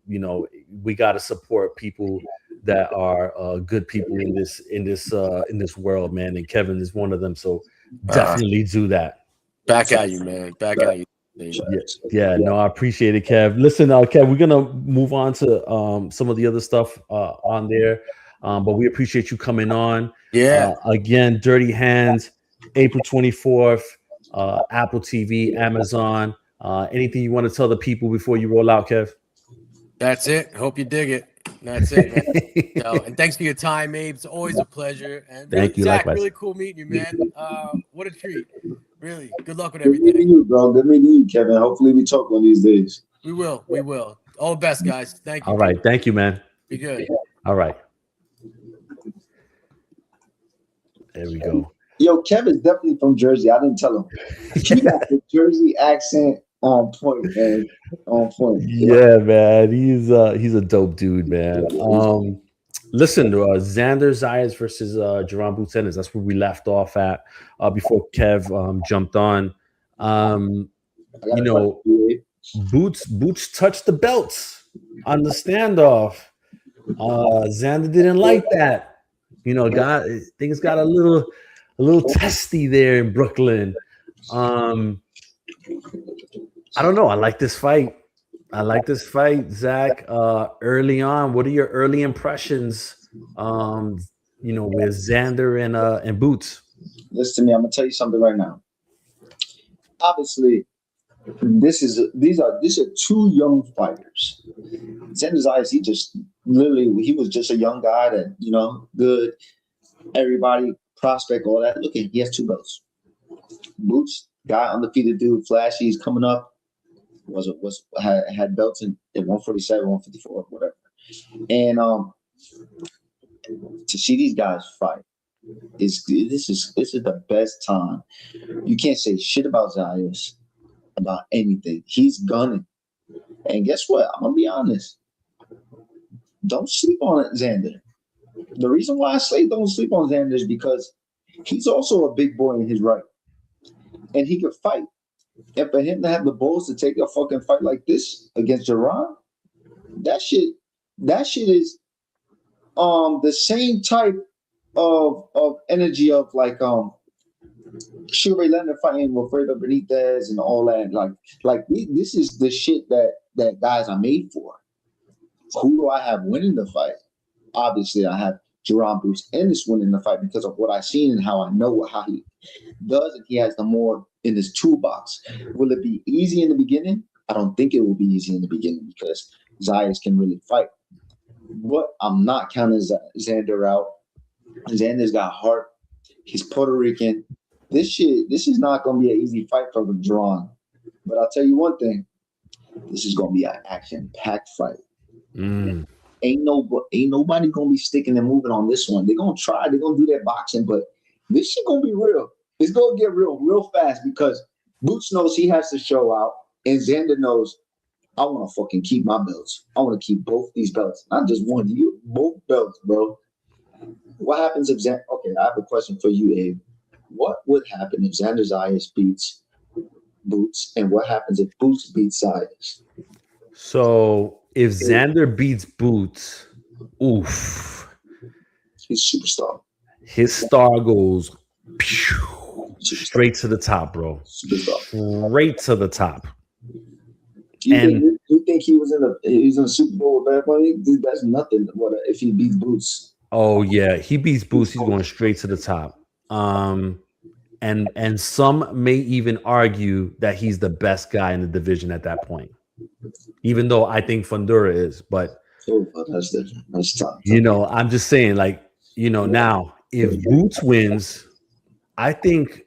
we got to support people that are good people in this world, man. And Kevin is one of them. So definitely do that. Back at you, man. Back at you. No, I appreciate it, Kev. Listen, Kev, we're gonna move on to some of the other stuff on there, but we appreciate you coming on. Again, Dirty Hands, April 24th, Apple TV, Amazon. Anything you want to tell the people before you roll out, Kev? That's it. Hope you dig it. That's it, man. And thanks for your time, Abe. It's always a pleasure. And thank you, Zach, likewise. Really cool meeting you, man. What a treat. Really. Good luck with everything. Good meeting you, bro. Good meeting you, Kevin. Hopefully we talk one of these days. We will. All the best, guys. Thank you. All right. Thank you, man. Be good. All right. There we go. Yo, Kevin's definitely from Jersey. I didn't tell him. He got the Jersey accent on point, man. On point. Yeah, man. He's a dope dude, man. Listen, Xander Zayas versus Jerome Boots-Ennis. That's where we left off at before Kev jumped on. You know, Boots touched the belts on the standoff. Xander didn't like that. You know, things got a little testy there in Brooklyn. I don't know. I like this fight. Zach. Early on, what are your early impressions? You know, with Xander and Boots. Listen to me. I'm gonna tell you something right now. Obviously, these are two young fighters. Xander Zayas, he was just a young guy that, you know, good, everybody, prospect, all that. Look at, he has 2 belts. Boots, guy, undefeated dude, flashy, he's coming up. Had belts in 147, 154, whatever. And to see these guys fight this is the best time. You can't say shit about Zayas, about anything. He's gunning. And guess what? I'm gonna be honest. Don't sleep on it, Xander. The reason why I say don't sleep on Xander is because he's also a big boy in his right. And he could fight. And for him to have the balls to take a fucking fight like this against Jerron, that shit is the same type of energy of like Sugar Ray Leonard fighting with Fredo Benitez and all that. This is the shit that guys are made for. Who do I have winning the fight? Obviously, I have Jerron Boots-Ennis winning the fight because of what I've seen and how I know how he does, and he has the more in his toolbox. Will it be easy in the beginning? I don't think it will be easy in the beginning because Zayas can really fight. But I'm not counting Xander out. Xander's got heart. He's Puerto Rican. This is not going to be an easy fight for Jerron. But I'll tell you one thing. This is going to be an action-packed fight. Ain't nobody going to be sticking and moving on this one. They're going to try. They're going to do their boxing, but this shit going to be real. It's going to get real fast because Boots knows he has to show out, and Xander knows I want to fucking keep my belts. I want to keep both these belts. Not just one. Both belts, bro. What happens if Xander... Okay, I have a question for you, Abe. What would happen if Xander Zayas beats Boots, and what happens if Boots beats Zayas? So if Xander beats Boots, oof. He's a superstar. His star goes straight to the top, bro. Superstar. Straight to the top. You think he was in the Super Bowl with Bad Bunny? That's nothing. What if he beats Boots? Oh yeah, he beats Boots. He's going straight to the top. And some may even argue that he's the best guy in the division at that point, even though I think Fundura is. But that's different. That's tough. You know, I'm just saying, like, you know, now if Boots wins, I think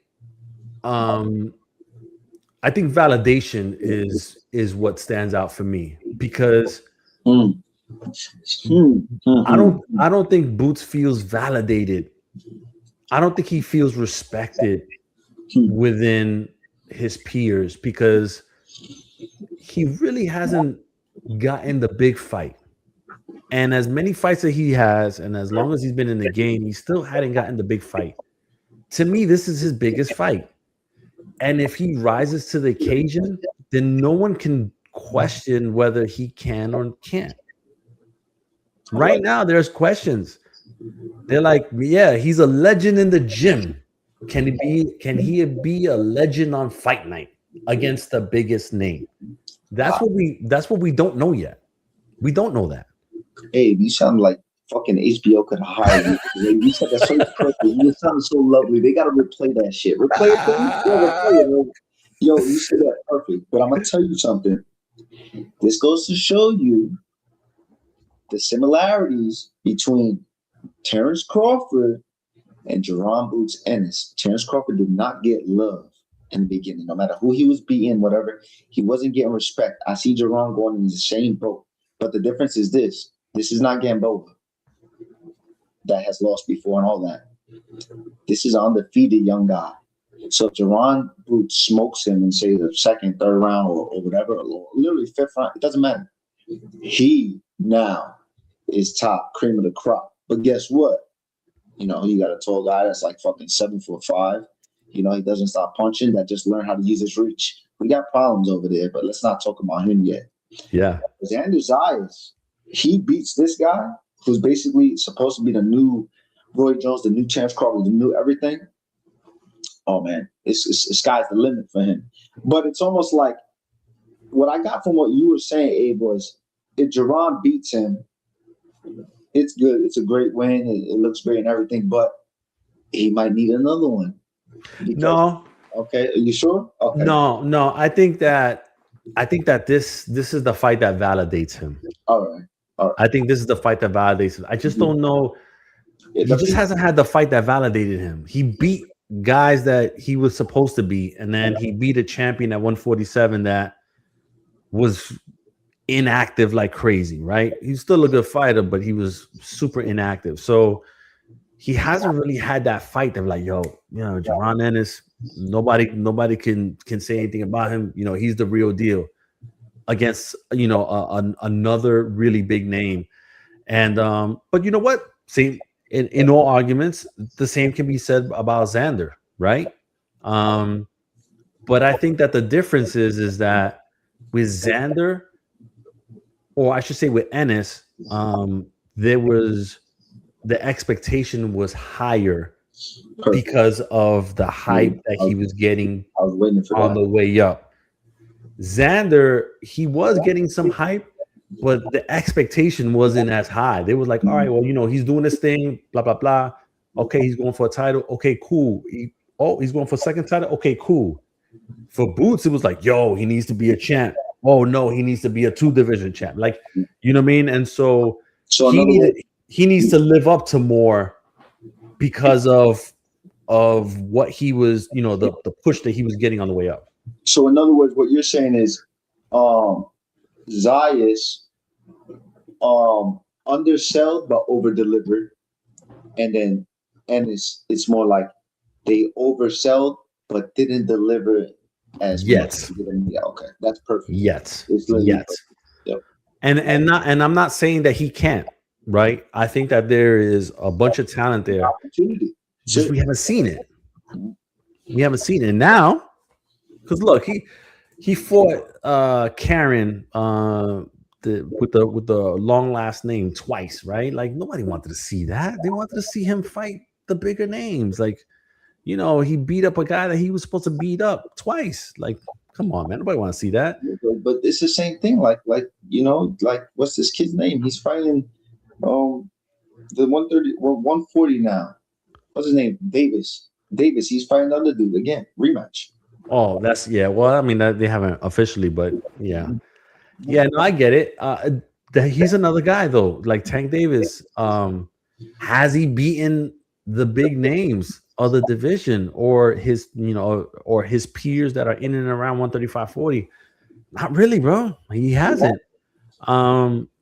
validation is what stands out for me because I don't think Boots feels validated. I don't think he feels respected within his peers because he really hasn't gotten the big fight. And as many fights that he has, and as long as he's been in the game, he still hadn't gotten the big fight. To me, this is his biggest fight. And if he rises to the occasion, then no one can question whether he can or can't. Right now, there's questions. They're like, yeah, he's a legend in the gym. Can he be a legend on fight night against the biggest name? That's what we don't know yet. We don't know that. Hey, you sound like fucking HBO could hire you. You said that's so perfect. You sound so lovely. They gotta replay that shit. Replay it, please. Yo, you said that perfect. But I'm gonna tell you something. This goes to show you the similarities between Terrence Crawford and Jerron Boots-Ennis. Terrence Crawford did not get love in the beginning. No matter who he was beating, whatever, he wasn't getting respect. I see Jerron going in the same boat. But the difference is this. This is not Gamboa that has lost before and all that. This is an undefeated young guy. So if Jaron Brute smokes him in, say, the second, third round or whatever, or literally fifth round, it doesn't matter. He now is top cream of the crop. But guess what? You know, you got a tall guy that's like fucking 7'5". You know, he doesn't stop punching. That just learned how to use his reach. We got problems over there, but let's not talk about him yet. Yeah. Xander Zayas, he beats this guy who's basically supposed to be the new Roy Jones, the new Chance Crawford, the new everything. Oh man, it's sky's the limit for him. But it's almost like what I got from what you were saying, Abe, was if Jaron beats him, it's good. It's a great win. It looks great and everything, but he might need another one. No. Okay. Are you sure? Okay. No. I think that this is the fight that validates him. All right. I think this is the fight that validates him. I just don't know. He just hasn't had the fight that validated him. He beat guys that he was supposed to beat, and then he beat a champion at 147 that was inactive like crazy, right? He's still a good fighter, but he was super inactive. So he hasn't really had that fight that like, yo, you know, Zayas-Ennis, nobody can say anything about him. You know, he's the real deal against, you know, another really big name. And but you know what? See, in all arguments, the same can be said about Xander, right? But I think that the difference is that with Xander, or I should say with Ennis, there was the expectation was higher because of the hype that he was getting on the way up. Xander, he was getting some hype, but the expectation wasn't as high. They was like, all right, well, you know, he's doing this thing, blah, blah, blah. Okay, he's going for a title. Okay, cool. He's going for a second title. Okay, cool. For Boots, it was like, yo, he needs to be a champ. Oh, no, he needs to be a 2-division champ. Like, you know what I mean? And so he needs to live up to more because of what he was, you know, the push that he was getting on the way up. So in other words, what you're saying is Zayas undersell but over-delivered, and it's more like they oversell but didn't deliver as much. Yeah, okay, that's perfect. Yes, yes. Perfect. Yep. And I'm not saying that he can't. Right, I think that there is a bunch of talent there. Opportunity. Just we haven't seen it. We haven't seen it now. Because look, he fought Karen with the long last name twice, right? Like nobody wanted to see that. They wanted to see him fight the bigger names. Like, you know, he beat up a guy that he was supposed to beat up twice. Like, come on, man. Nobody want to see that. But it's the same thing. Like you know, like what's this kid's name? He's fighting the 140 now. What's his name? Davis. He's fighting another dude again. Rematch. Oh, that's yeah. Well, I mean, they haven't officially, but yeah. No, I get it. He's another guy though. Like Tank Davis. Has he beaten the big names of the division or his, you know, or his peers that are in and around 135-40? Not really, bro. He hasn't.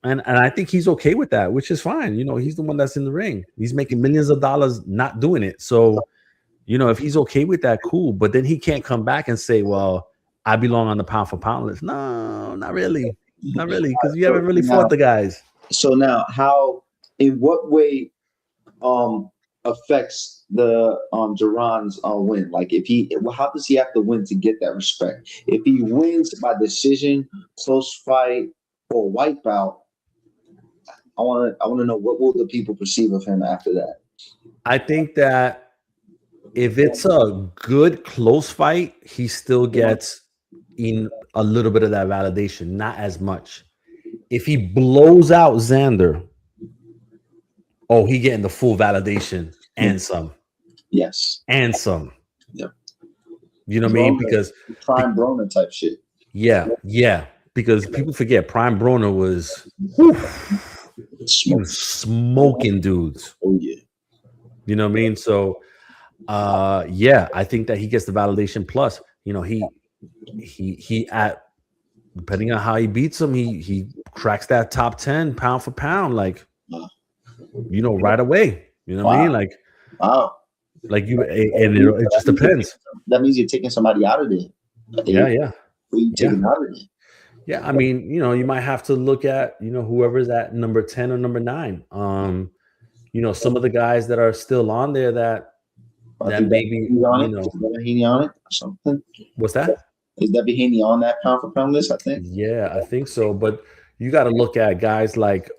And I think he's okay with that, which is fine. You know, he's the one that's in the ring. He's making millions of dollars not doing it. So, you know, if he's okay with that, cool. But then he can't come back and say, well, I belong on the pound for pound list. No, not really. Not really, because you haven't really fought the guys. So now in what way affects the Jaron's win? Like how does he have to win to get that respect? If he wins by decision, close fight, or wipeout, I want to know what will the people perceive of him after that. I think that if it's a good close fight, he still gets in a little bit of that validation, not as much. If he blows out Xander, oh, he getting the full validation and some. Yes. And some. Yep. You know what I mean? Because Prime Broner type shit. Yeah. Because people forget Prime Broner was he was smoking dudes. Oh yeah. You know what I mean? So yeah, I think that he gets the validation plus, you know, he at depending on how he beats him, he cracks that top 10 pound for pound, like you know, right away. You know what I mean? Like wow. Like it just depends. That means you're taking somebody out of there. Yeah. Who you taking out of there? Yeah, I mean, you might have to look at, whoever's at number 10 or number 9. Some of the guys that are still on there that maybe, Is Devin Haney on it or something? What's that? Is Devin Haney on that pound for pound list, I think? Yeah, I think so. But you got to look at guys like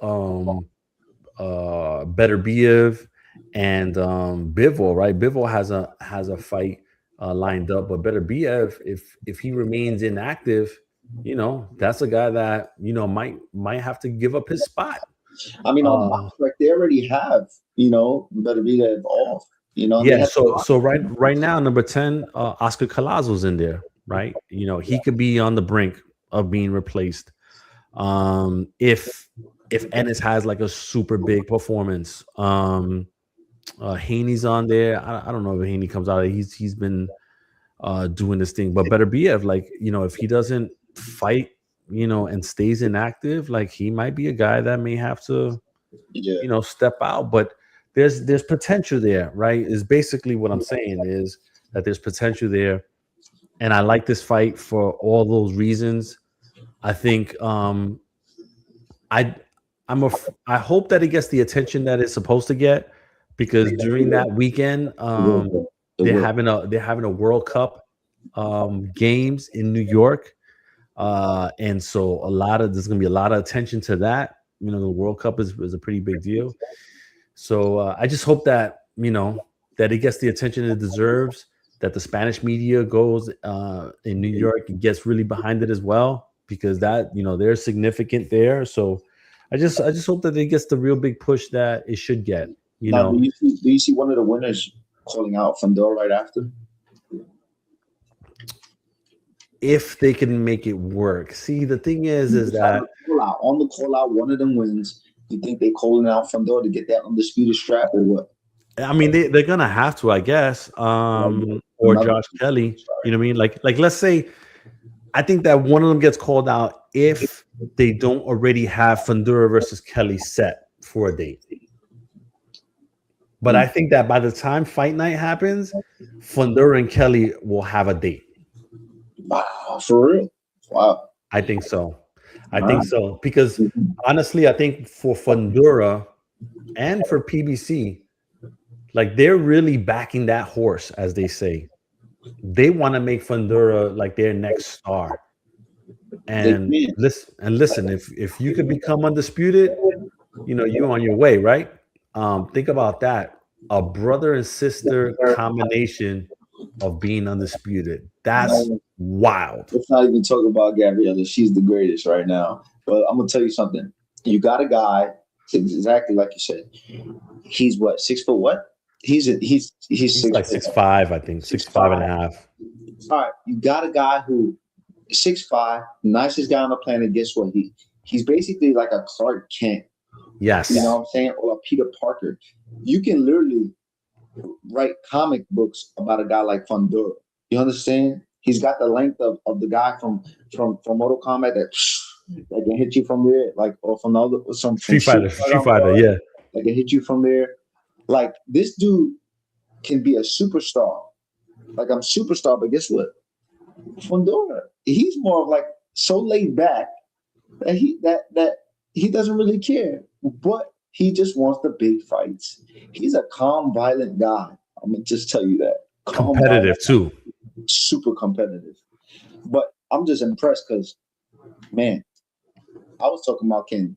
Beterbiev and Bivol, right? Bivol has a fight lined up, but Beterbiev, if he remains inactive, that's a guy that might have to give up his spot. I mean, like they already have, Beterbiev off. Yeah. So right now, number 10, Oscar Collazo's in there, right? He could be on the brink of being replaced. If Ennis has like a super big performance, Haney's on there. I don't know if Haney comes out. He's been doing this thing, but Beterbiev, like if he doesn't fight, and stays inactive, like he might be a guy that may have to, step out. But there's potential there, right? Is basically what I'm saying is that there's potential there, and I like this fight for all those reasons. I think I hope that it gets the attention that it's supposed to get, because during that weekend, they're having a World Cup games in New York, and so there's gonna be a lot of attention to that. The World Cup is a pretty big deal. So I just hope that that it gets the attention it deserves, that the Spanish media goes in New York and gets really behind it as well, because that they're significant there. So I just hope that it gets the real big push that it should get. Now, do you see one of the winners calling out Fundora right after? If they can make it work. See, the thing is that on the call out, one of them wins. You think they calling out Fundora to get that undisputed strap or what? I mean, they're gonna have to, I guess. Or Josh Kelly. You know what I mean? Like let's say, I think that one of them gets called out if they don't already have Fundora versus Kelly set for a date. But I think that by the time fight night happens, Fundora and Kelly will have a date. Wow, for real? Wow. I think so. Because honestly, I think for Fundora and for PBC, like they're really backing that horse, as they say. They want to make Fundora like their next star. And listen, if you could become undisputed, you're on your way, right? Think about that. A brother and sister combination of being undisputed. That's wild. Let's not even talk about Gabriella. She's the greatest right now. But I'm gonna tell you something. You got a guy, exactly like you said. He's what, 6 foot what? He's like 6'5", I think, 6'5.5". All right, you got a guy who 6'5", nicest guy on the planet. Guess what? He's basically like a Clark Kent. Yes. You know what I'm saying? Or a Peter Parker. You can literally write comic books about a guy like Fundora. You understand? He's got the length of the guy from Mortal Kombat that can hit you from there, like, or from the other Street Fighter, yeah. That can hit you from there. Like, this dude can be a superstar. Like, I'm superstar, but guess what? Fundora, he's more of like so laid back that he doesn't really care, but he just wants the big fights. He's a calm, violent guy. I'm gonna just tell you that. Competitive too. Super competitive. But I'm just impressed because, man, I was talking about can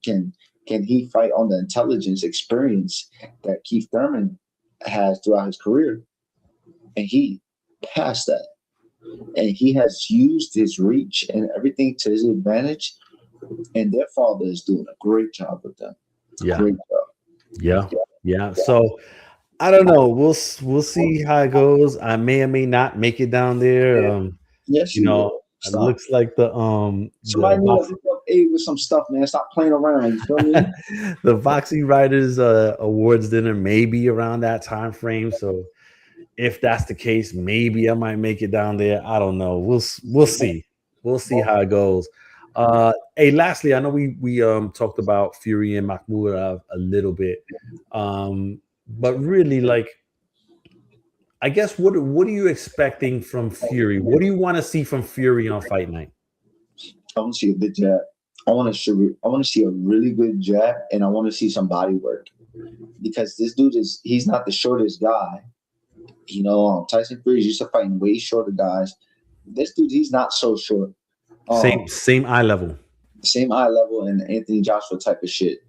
he fight on the intelligence experience that Keith Thurman has throughout his career, and he passed that. And he has used his reach and everything to his advantage. And their father is doing a great job with them. Yeah. Great job. Yeah. So I don't know. We'll see how it goes. I may or may not make it down there. Yes, it looks like the somebody needs to hook up Abe with some stuff, man. Stop playing around. You feel me? The Voxy Writers Awards dinner may be around that time frame. So if that's the case, maybe I might make it down there. I don't know. We'll see. We'll see how it goes. Hey, lastly, I know we talked about Fury and Makhmudov a little bit, but really, like, I guess what are you expecting from Fury? What do you want to see from Fury on fight night? I want to see a good jab. I want to see a really good jab, and I want to see some body work because this dude he's not the shortest guy. Tyson Fury's used to fighting way shorter guys. This dude, he's not so short. Same eye level. Same eye level and Anthony Joshua type of shit.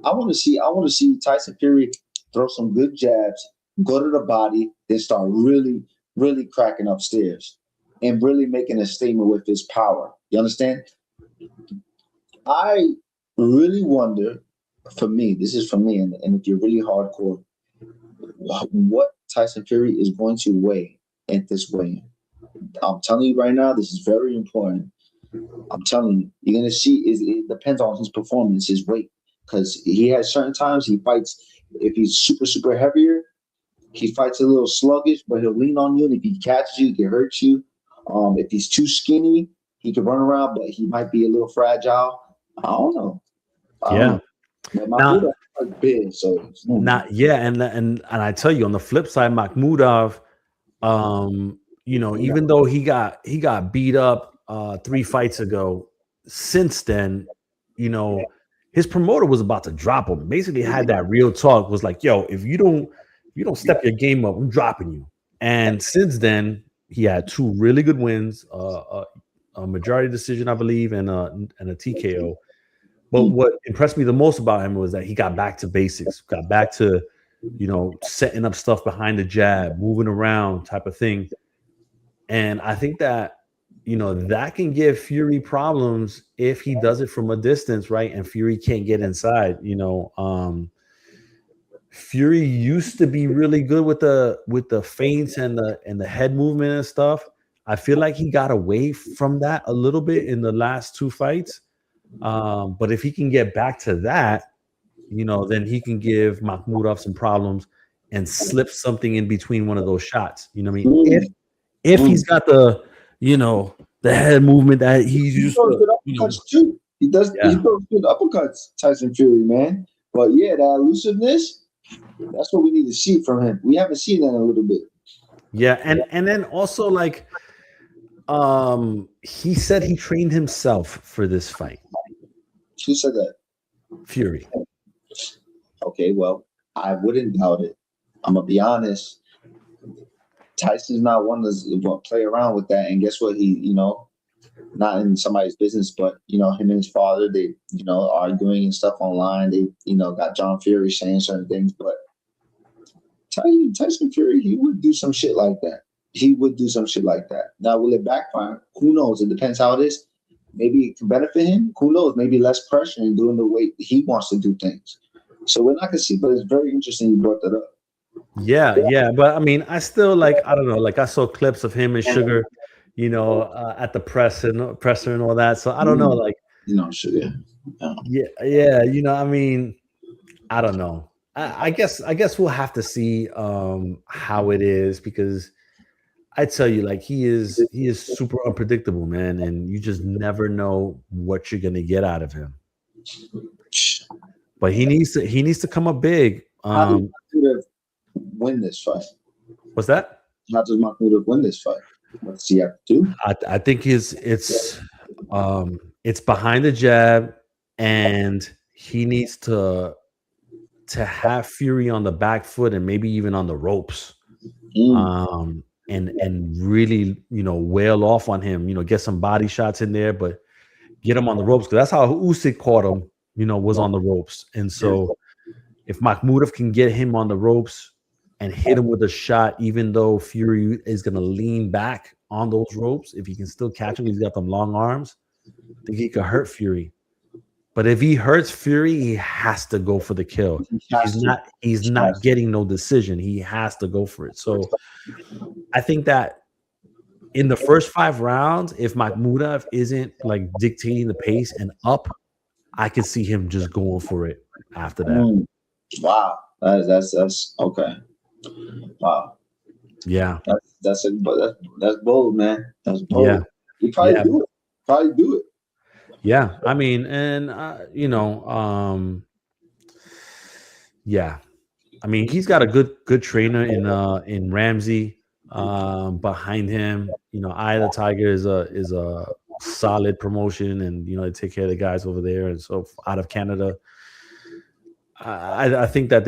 I want to see Tyson Fury throw some good jabs, go to the body, then start really, really cracking upstairs and really making a statement with his power. You understand? I really wonder, for me, this is for me, and if you're really hardcore, what Tyson Fury is going to weigh at this weigh-in. I'm telling you right now, this is very important. I'm telling you, you're going to see, it depends on his performance, his weight. Because he has certain times he fights, if he's super, super heavier, he fights a little sluggish, but he'll lean on you. And if he catches you, he can hurt you. If he's too skinny, he can run around, but he might be a little fragile. I don't know. Makhmudov is big, so and I tell you, on the flip side, Makhmudov, even though he got beat up 3 fights ago, since then, his promoter was about to drop him. Basically, had that real talk. Was like, "Yo, if you don't step your game up, I'm dropping you." And since then, he had 2 really good wins, a majority decision, I believe, and a TKO. But what impressed me the most about him was that he got back to basics, got back to, setting up stuff behind the jab, moving around type of thing. And I think that, that can give Fury problems if he does it from a distance, right? And Fury can't get inside. Fury used to be really good with the feints and the head movement and stuff. I feel like he got away from that a little bit in the last 2 fights. But if he can get back to that, then he can give Makhmudov some problems and slip something in between one of those shots. You know what I mean? If he's got the head movement that he's used to. Too. He throws good uppercuts, Tyson Fury, man. But yeah, that elusiveness, that's what we need to see from him. We haven't seen that in a little bit. Yeah, and then also he said he trained himself for this fight. Who said that? Fury. Okay, well, I wouldn't doubt it. I'm gonna be honest. Tyson's not one to play around with that. And guess what? He, not in somebody's business, but him and his father, they, arguing and stuff online. They, got John Fury saying certain things, but Tyson Fury, he would do some shit like that. Now, will it backfire? Who knows? It depends how it is. Maybe it can benefit him. Who knows? Maybe less pressure and doing the way he wants to do things. So we're not gonna see, but it's very interesting you brought that up. Yeah. But I mean, I still I don't know, I saw clips of him and Sugar, at the presser and all that. So I don't know, Sugar. Yeah. I mean, I don't know. I guess we'll have to see how it is, because I tell you, he is super unpredictable, man, and you just never know what you're gonna get out of him. But he needs to come up big. How does Makhmudov win this fight? What's that? How does Makhmudov win this fight? What does he have to do? I think it's behind the jab, and he needs to have Fury on the back foot and maybe even on the ropes. And really, wail off on him, get some body shots in there, but get him on the ropes, because that's how Usyk caught him, was on the ropes. And so if Makhmudov can get him on the ropes and hit him with a shot, even though Fury is going to lean back on those ropes, if he can still catch him, he's got them long arms, I think he could hurt Fury. But if he hurts Fury, he has to go for the kill. He's not getting no decision. He has to go for it. So I think that in the first 5 rounds, if Makhmudov isn't dictating the pace and up, I could see him just going for it after that. Wow, that's okay. Wow. Yeah. That's bold, man. That's bold. Yeah. You probably do it. Yeah, I mean, and yeah, I mean, he's got a good trainer in Ramsey behind him. You know, Eye of the Tiger is a solid promotion, and you know, they take care of the guys over there, and so out of Canada. I think that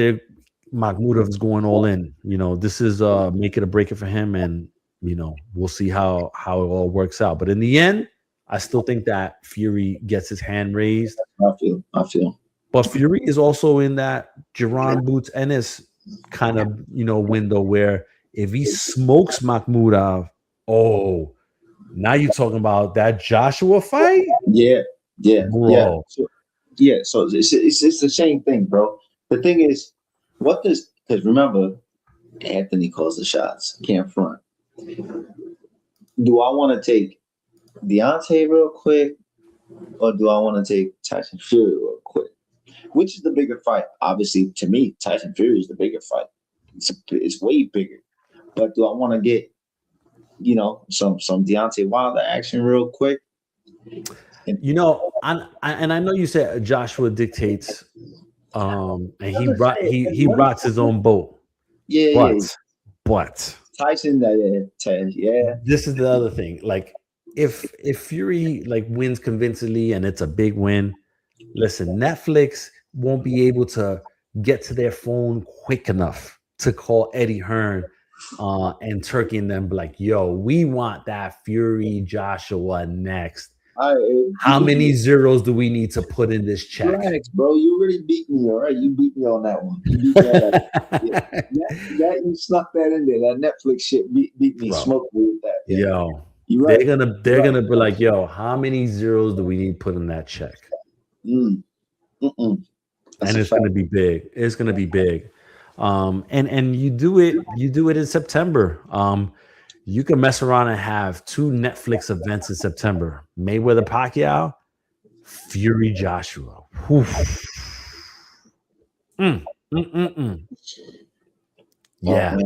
Makhmudov is going all in. You know, this is make it or break it for him, and you know, we'll see how it all works out. But in the end, I still think that Fury gets his hand raised. I feel. But Fury is also in that Jaron Boots-Ennis kind of, you know, window where if he smokes Makhmudov, oh, now you're talking about that Joshua fight? Yeah, bro. So it's the same thing, bro. The thing is, because remember, Anthony calls the shots, can't front. Do I want to take Deontay real quick, or do I want to take Tyson Fury real quick? Which is the bigger fight? Obviously, to me, Tyson Fury is the bigger fight. It's way bigger. But do I want to get, you know, some Deontay Wilder action real quick? You know, I know you said Joshua dictates, and he rots his own boat. But Tyson, this is the other thing. Like, if Fury like wins convincingly and it's a big win, listen, Netflix won't be able to get to their phone quick enough to call Eddie Hearn and Turkey and them like, yo, we want that Fury Joshua next. How many zeros do we need to put in this check? Relax, bro. You really beat me, all right? You beat me on that one. You beat me on that. You snuck that in there. That Netflix shit beat me. Smoked me with that. Yeah. Yo, right. They're gonna be like, yo, how many zeros do we need to put in that check? And it's gonna be big. It's gonna be big. And you do it in September. You can mess around and have 2 Netflix events in September: Mayweather Pacquiao, Fury Joshua. Yeah,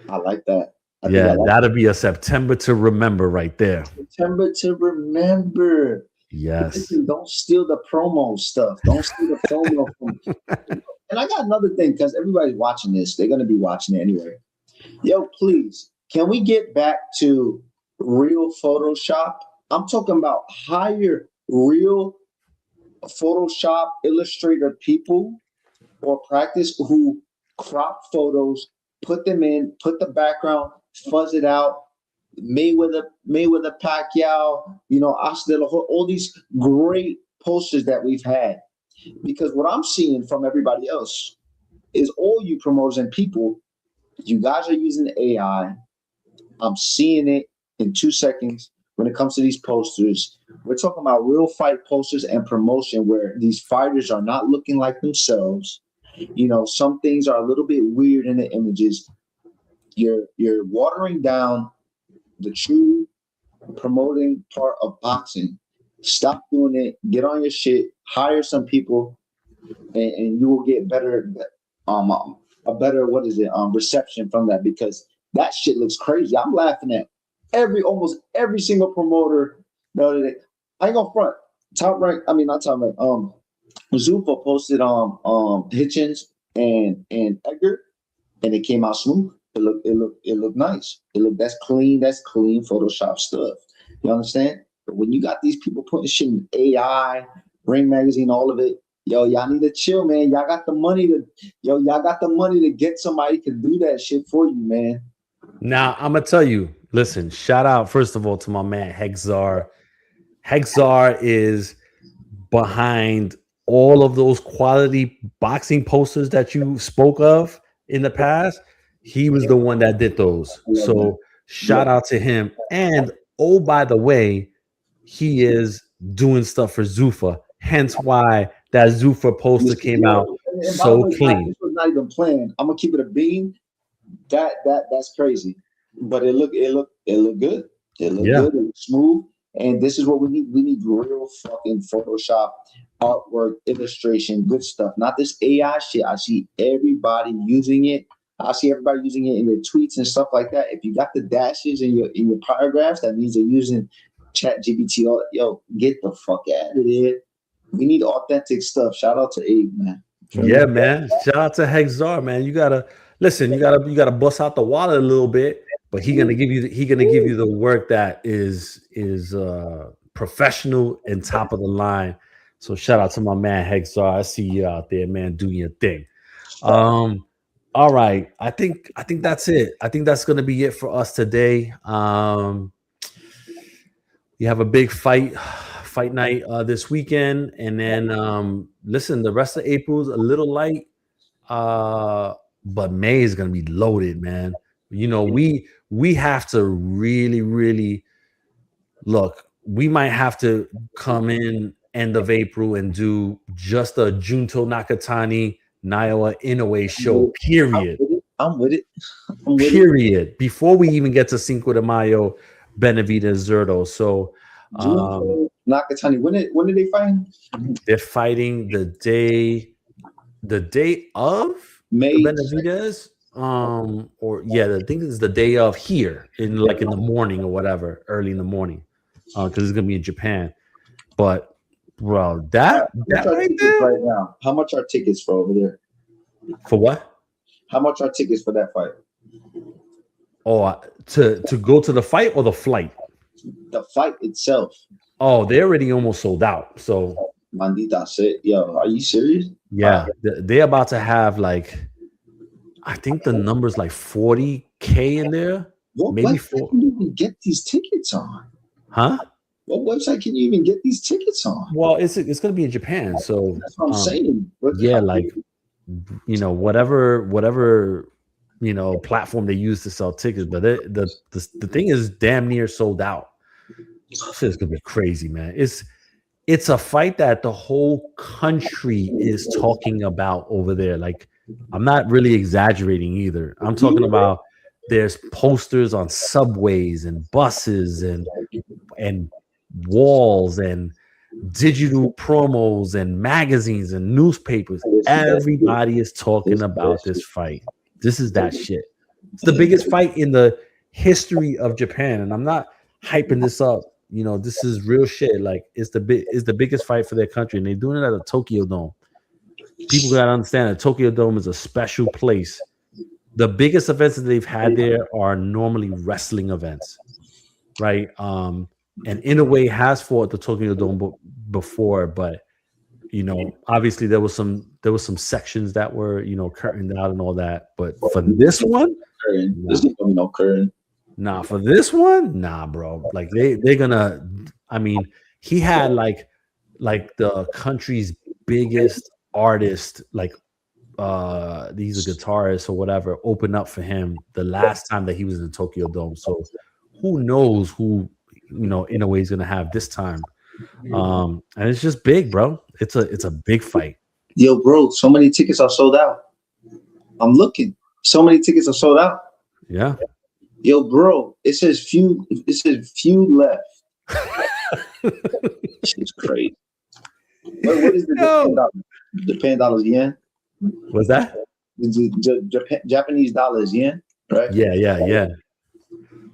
I like that. That'll be a September to remember right there. September to remember. Yes. Don't steal the promo stuff. Don't steal the promo from. And I got another thing, because everybody's watching this. They're going to be watching it anyway. Yo, please, can we get back to real Photoshop? I'm talking about hire real Photoshop Illustrator people or practice who crop photos, put them in, put the background, fuzz it out. Mayweather Pacquiao, you know, all these great posters that we've had. Because what I'm seeing from everybody else is all you promoters and people, you guys are using AI. I'm seeing it in 2 seconds when it comes to these posters. We're talking about real fight posters and promotion where these fighters are not looking like themselves. You know, some things are a little bit weird in the images. You're watering down the true promoting part of boxing. Stop doing it. Get on your shit. Hire some people, and you will get better. A better reception from that, because that shit looks crazy. I'm laughing at almost every single promoter the other day. I ain't gonna front. Not top rank. Zuffa posted Hitchins and Edgar, and it came out smooth. It looked nice. That's clean Photoshop stuff. You understand? But when you got these people putting shit in AI, Ring Magazine, all of it, yo, y'all need to chill, man. Y'all got the money to get somebody to do that shit for you, man. Now I'm gonna tell you, listen, shout out first of all to my man Hexar. Hexar is behind all of those quality boxing posters that you spoke of in the past. He was the one that did those. So shout out to him. And oh, by the way, he is doing stuff for Zuffa. Hence why that Zuffa poster came out so clean. This was not even planned. I'm gonna keep it a bean. That's crazy. But it looked good. It looked good. It looked smooth. And this is what we need. We need real fucking Photoshop artwork, illustration, good stuff. Not this AI shit. I see everybody using it. I see everybody using it in their tweets and stuff like that. If you got the dashes in your paragraphs, that means they're using ChatGPT. Yo, get the fuck out of there. We need authentic stuff. Shout out to Abe, man. Yeah, man. Shout out to Hexar, man. You gotta listen. You gotta bust out the wallet a little bit, but he gonna give you the work that is professional and top of the line. So shout out to my man Hexar. I see you out there, man, doing your thing. All right. I think that's it. I think that's gonna be it for us today. We have a big fight night this weekend, and then listen, the rest of April's a little light, but May is gonna be loaded, man. You know, we have to really look. We might have to come in end of April and do just a Junto Nakatani Naoya Inoue show. Period. I'm with it. Period. Before we even get to Cinco de Mayo, Benavidez Zurdo. So Nakatani. When did they fight? they're fighting the day of May Benavidez. I think it's the day of here in the morning or whatever, early in the morning. Because it's gonna be in Japan. But bro, that right there. Right now, how much are tickets for over there? For what? How much are tickets for that fight? Oh, to go to the fight or the flight? The fight itself. Oh, they already almost sold out. So Mandita said, "Yo, are you serious?" Yeah, they're about to have I think the number's 40K in there. What Maybe website can you even get these tickets on? Huh? What website can you even get these tickets on? Well, it's gonna be in Japan, so that's what I'm saying. Whatever platform they use to sell tickets, but the thing is damn near sold out. This is gonna be crazy, man. It's a fight that the whole country is talking about over there. I'm not really exaggerating either. I'm talking about there's posters on subways and buses and walls and digital promos and magazines and newspapers. Everybody is talking about this fight. This is that shit. It's the biggest fight in the history of Japan, and I'm not hyping this up. This is real shit. It's the biggest fight for their country, and they're doing it at the Tokyo Dome. People gotta understand that Tokyo Dome is a special place. The biggest events that they've had there are normally wrestling events, right? And Inoue has fought the Tokyo Dome before, but obviously there was some sections that were curtained out and all that. But for this one, there's no curtain. Nah, for this one, nah, bro. They're gonna. I mean, he had the country's biggest artist, he's a guitarist or whatever, open up for him the last time that he was in Tokyo Dome. So who knows who Inoue is gonna have this time. And it's just big, bro. It's a big fight. Yo, bro, so many tickets are sold out. I'm looking. So many tickets are sold out. Yeah. Yo, bro, it says few left. Shit's crazy. What is the Japan dollars yen? What's that? Japanese dollars yen, right? Yeah.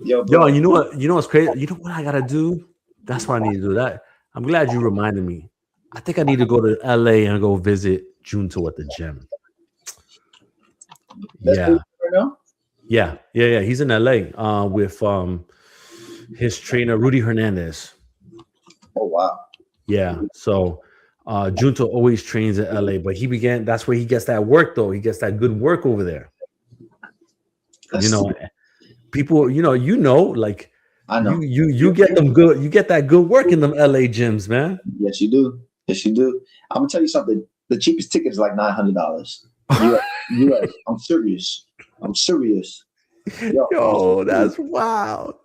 Yo, you know what's crazy? You know what I gotta do? That's what I need to do. That I'm glad you reminded me. I think I need to go to LA and go visit Junto at the gym. Yeah. He's in LA with his trainer Rudy Hernandez. Oh wow. Yeah. So Junto always trains in LA, but that's where he gets that work though. He gets that good work over there. People, I know you get them good. You get that good work in them LA gyms, man. Yes, you do. I'm gonna tell you something. The cheapest ticket is $900. US. I'm serious. Yo, that's wild.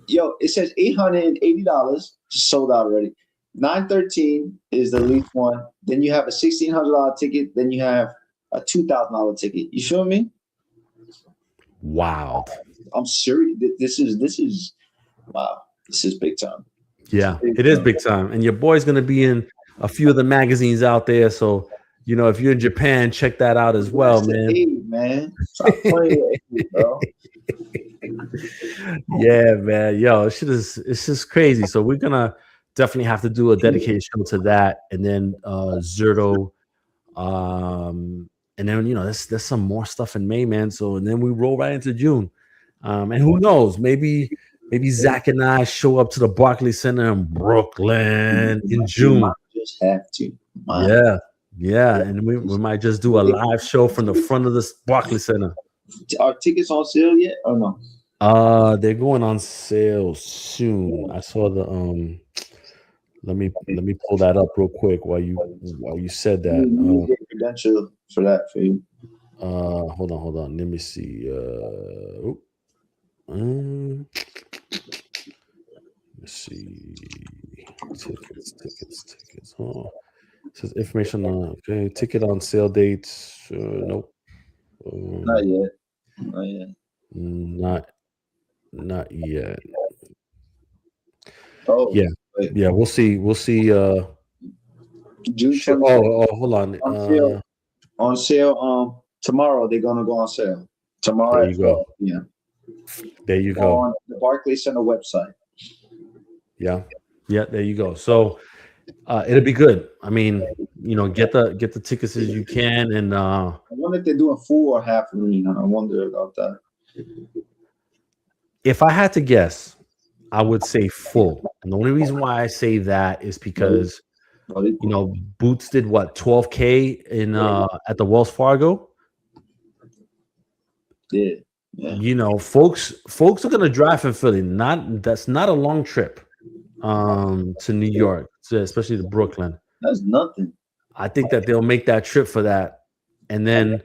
Yo, it says $880 sold out already. $913 is the least one. Then you have a $1,600 ticket. Then you have a $2,000 ticket. You feel me? Wow. I'm serious. This is wow. This is big time. Yeah, it is big time. And your boy's gonna be in a few of the magazines out there. So if you're in Japan, check that out as well, man. Stop playing with me, bro. Yeah, man. Yo, it's just crazy. So we're gonna definitely have to do a dedicated show to that, and then Zurdo And then there's some more stuff in May, man. So and then we roll right into June. And who knows? Maybe Zach and I show up to the Barclays Center in Brooklyn in June. Just have to. Yeah, and we might just do a live show from the front of the Barclays Center. Are tickets on sale yet or no? They're going on sale soon. I saw the Let me pull that up real quick while you said that. You get credential for that for you. Hold on. Let me see. Let's see. Tickets. Oh, it says information on ticket on sale dates. Nope. Not yet. Not yet. Oh yeah. Wait. Yeah, we'll see. June. Hold on. On sale. Tomorrow they're gonna go on sale. Tomorrow. There you go. Yeah. There you go. On the Barclays Center website. Yeah. There you go. So it'll be good. I mean, get the tickets as you can, and I wonder if they're doing full or half arena. I wonder about that. If I had to guess, I would say full. And the only reason why I say that is because Boots did what, 12K in at the Wells Fargo. Yeah. Folks are gonna drive from Philly. That's not a long trip to New York, especially to Brooklyn. That's nothing. I think that they'll make that trip for that. And then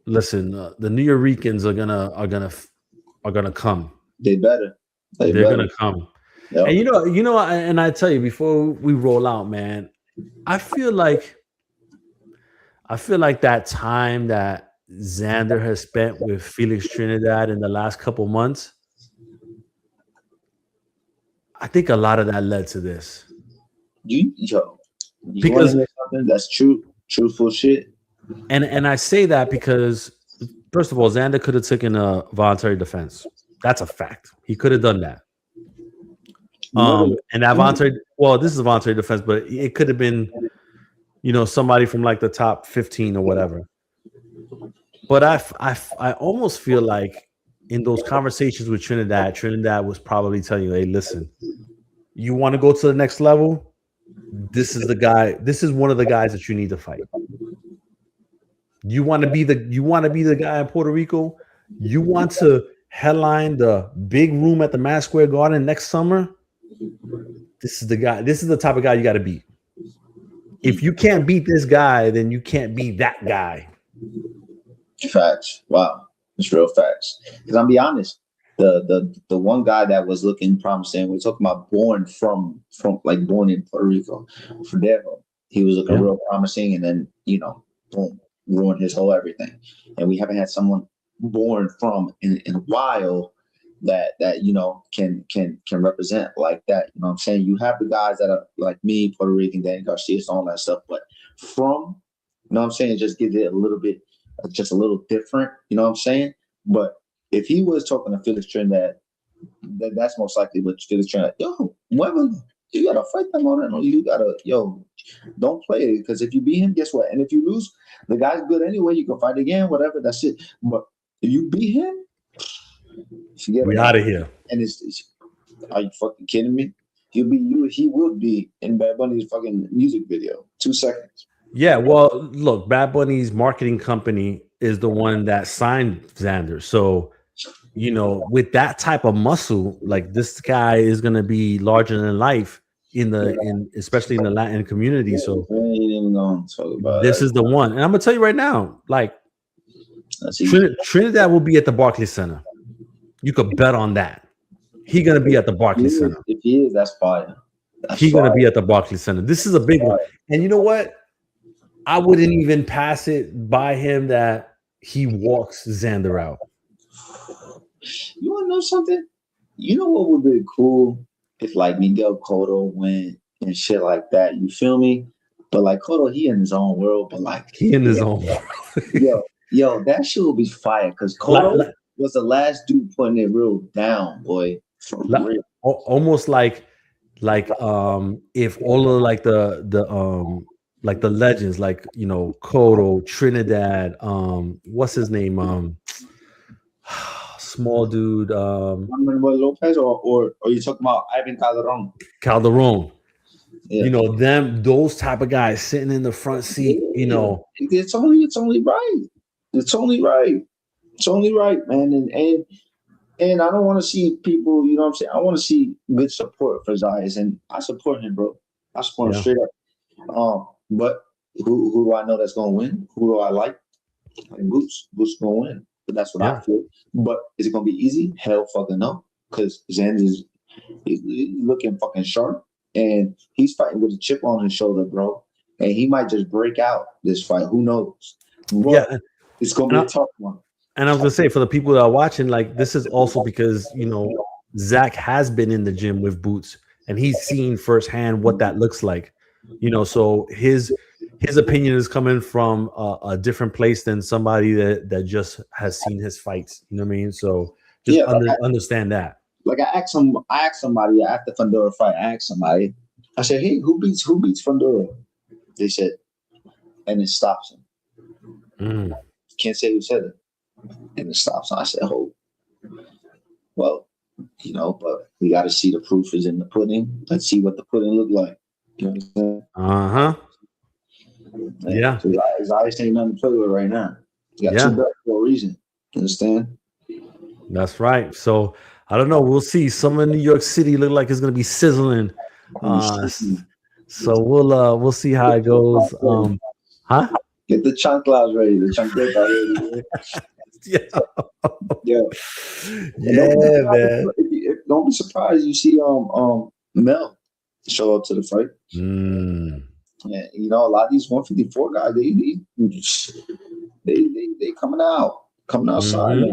listen, the New Yorkers are gonna come. They better. They're gonna come. Yep. And and I tell you, before we roll out, man, I feel like that time that Xander has spent with Felix Trinidad in the last couple months, I think a lot of that led to this. Because something that's truthful shit. And I say that because, first of all, Xander could have taken a voluntary defense. That's a fact. He could have done that. And that voluntary, this is a voluntary defense, but it could have been, somebody from like the top 15 or whatever. But I almost feel like in those conversations with Trinidad was probably telling you, hey, listen, you want to go to the next level? This is the guy. This is one of the guys that you need to fight. You want to be the guy in Puerto Rico? You want to headline the big room at the Madison Square Garden next summer? This is the guy. This is the type of guy you got to beat. If you can't beat this guy, then you can't be that guy. Facts. Wow, it's real facts. Because I'll be honest, the one guy that was looking promising, we're talking about born in Puerto Rico, Fidel. He was looking real promising, and then boom, ruined his whole everything. And we haven't had someone born from in a while that can represent like that. You know what I'm saying? You have the guys that are like me, Puerto Rican, Danny Garcia, all that stuff, but from, it just gives it a little bit, just a little different, you know what I'm saying? But if he was talking to Felix Trinidad, that's most likely what Felix Trinidad, whoever, you gotta fight them on it. You gotta, don't play it, because if you beat him, guess what? And if you lose, the guy's good anyway. You can fight again, whatever. That's it. But if you beat him, we out of here. And are you fucking kidding me? He will be in Bad Bunny's fucking music video. 2 seconds. Yeah, well, look, Bad Bunny's marketing company is the one that signed Xander. So, with that type of muscle, like this guy is gonna be larger than life especially in the Latin community. So this is the one. And I'm gonna tell you right now, like Trinidad will be at the Barclays Center. You could bet on that. He's gonna be at the Barclays Center. If he is, that's fire. He's gonna be at the Barclays Center. This is a big one. And you know what? I wouldn't even pass it by him that he walks Xander out. You want to know something? You know what would be cool if like Miguel Cotto went and shit like that. You feel me? But like Cotto, he in his own world. But like he in his own world. yo, that shit will be fire because Cotto was the last dude putting it real down, boy. For real. Almost like if all of like the like the legends, like Cotto, Trinidad, what's his name? Small dude, Manuel Lopez, or you talking about Ivan Calderon? Calderon. Yeah. Those type of guys sitting in the front seat, It's only right. It's only right. It's only right, man. And I don't want to see people, you know what I'm saying? I want to see good support for Zayas, and I support him, bro. I support him straight up. But who do I know that's gonna win? Who do I like? Boots. Boots gonna win. But that's what I feel. But is it gonna be easy? Hell fucking no. Because Zen is looking fucking sharp, and he's fighting with a chip on his shoulder, bro. And he might just break out this fight. Who knows? But it's gonna be a tough one. And I was gonna say, for the people that are watching, like, this is also because Zach has been in the gym with Boots, and he's seen firsthand what that looks like. So his opinion is coming from a different place than somebody that just has seen his fights. You know what I mean? So just understand that. Like I asked somebody after Fundora fight. I said, "Hey, who beats Fundora?" They said, and it stops him. Can't say who said it. And it stops. I said, "Oh, well, but we got to see the proof is in the pudding. Let's see what the pudding look like." You know what I'm saying? Yeah. So Zayas ain't nothing to play with right now. You got two belts for a reason. You understand? That's right. So I don't know. We'll see. Some in New York City look like it's gonna be sizzling. So we'll see how it goes. Get the chanclas ready. The chanclas ready. Man. Don't be surprised you see Mel show up to the fight. Yeah, a lot of these 154 guys, they coming outside.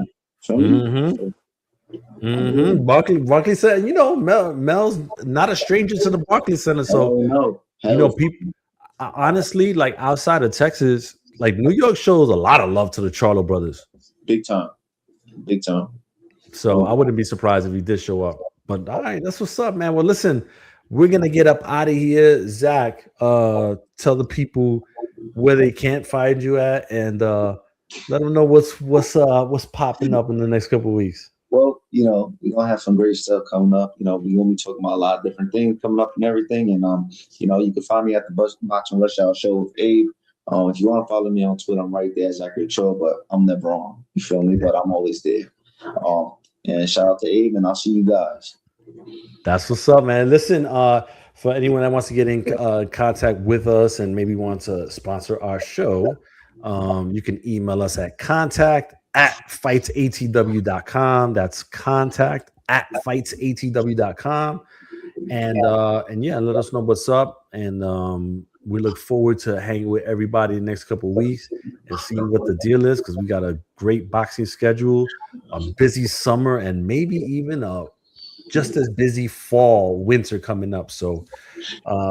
Barclays said, Mel's not a stranger to the Barclays Center. So people honestly, like, outside of Texas, like, New York shows a lot of love to the Charlo brothers. Big time. So I wouldn't be surprised if he did show up. But all right, that's what's up, man. Well, listen, we're gonna get up out of here. Zach, tell the people where they can't find you at, and let them know what's popping up in the next couple of weeks. Well, we're gonna have some great stuff coming up. We're gonna be talking about a lot of different things coming up and everything. And you can find me at the Boxing Rush Hour Show with Abe. If you want to follow me on Twitter, I'm right there, Zachary Cho, but I'm never on. You feel me? But I'm always there. And shout out to Abe, and I'll see you guys. That's what's up, man. Listen, for anyone that wants to get in contact with us and maybe want to sponsor our show, you can email us at contact@fightsatw.com. That's contact@fightsatw.com. And let us know what's up. And we look forward to hanging with everybody the next couple of weeks and seeing what the deal is, because we got a great boxing schedule, a busy summer, and maybe even a just as busy winter coming up. So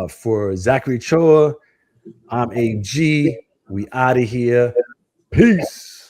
for Zachary Choa, I'm AG. We out of here. Peace.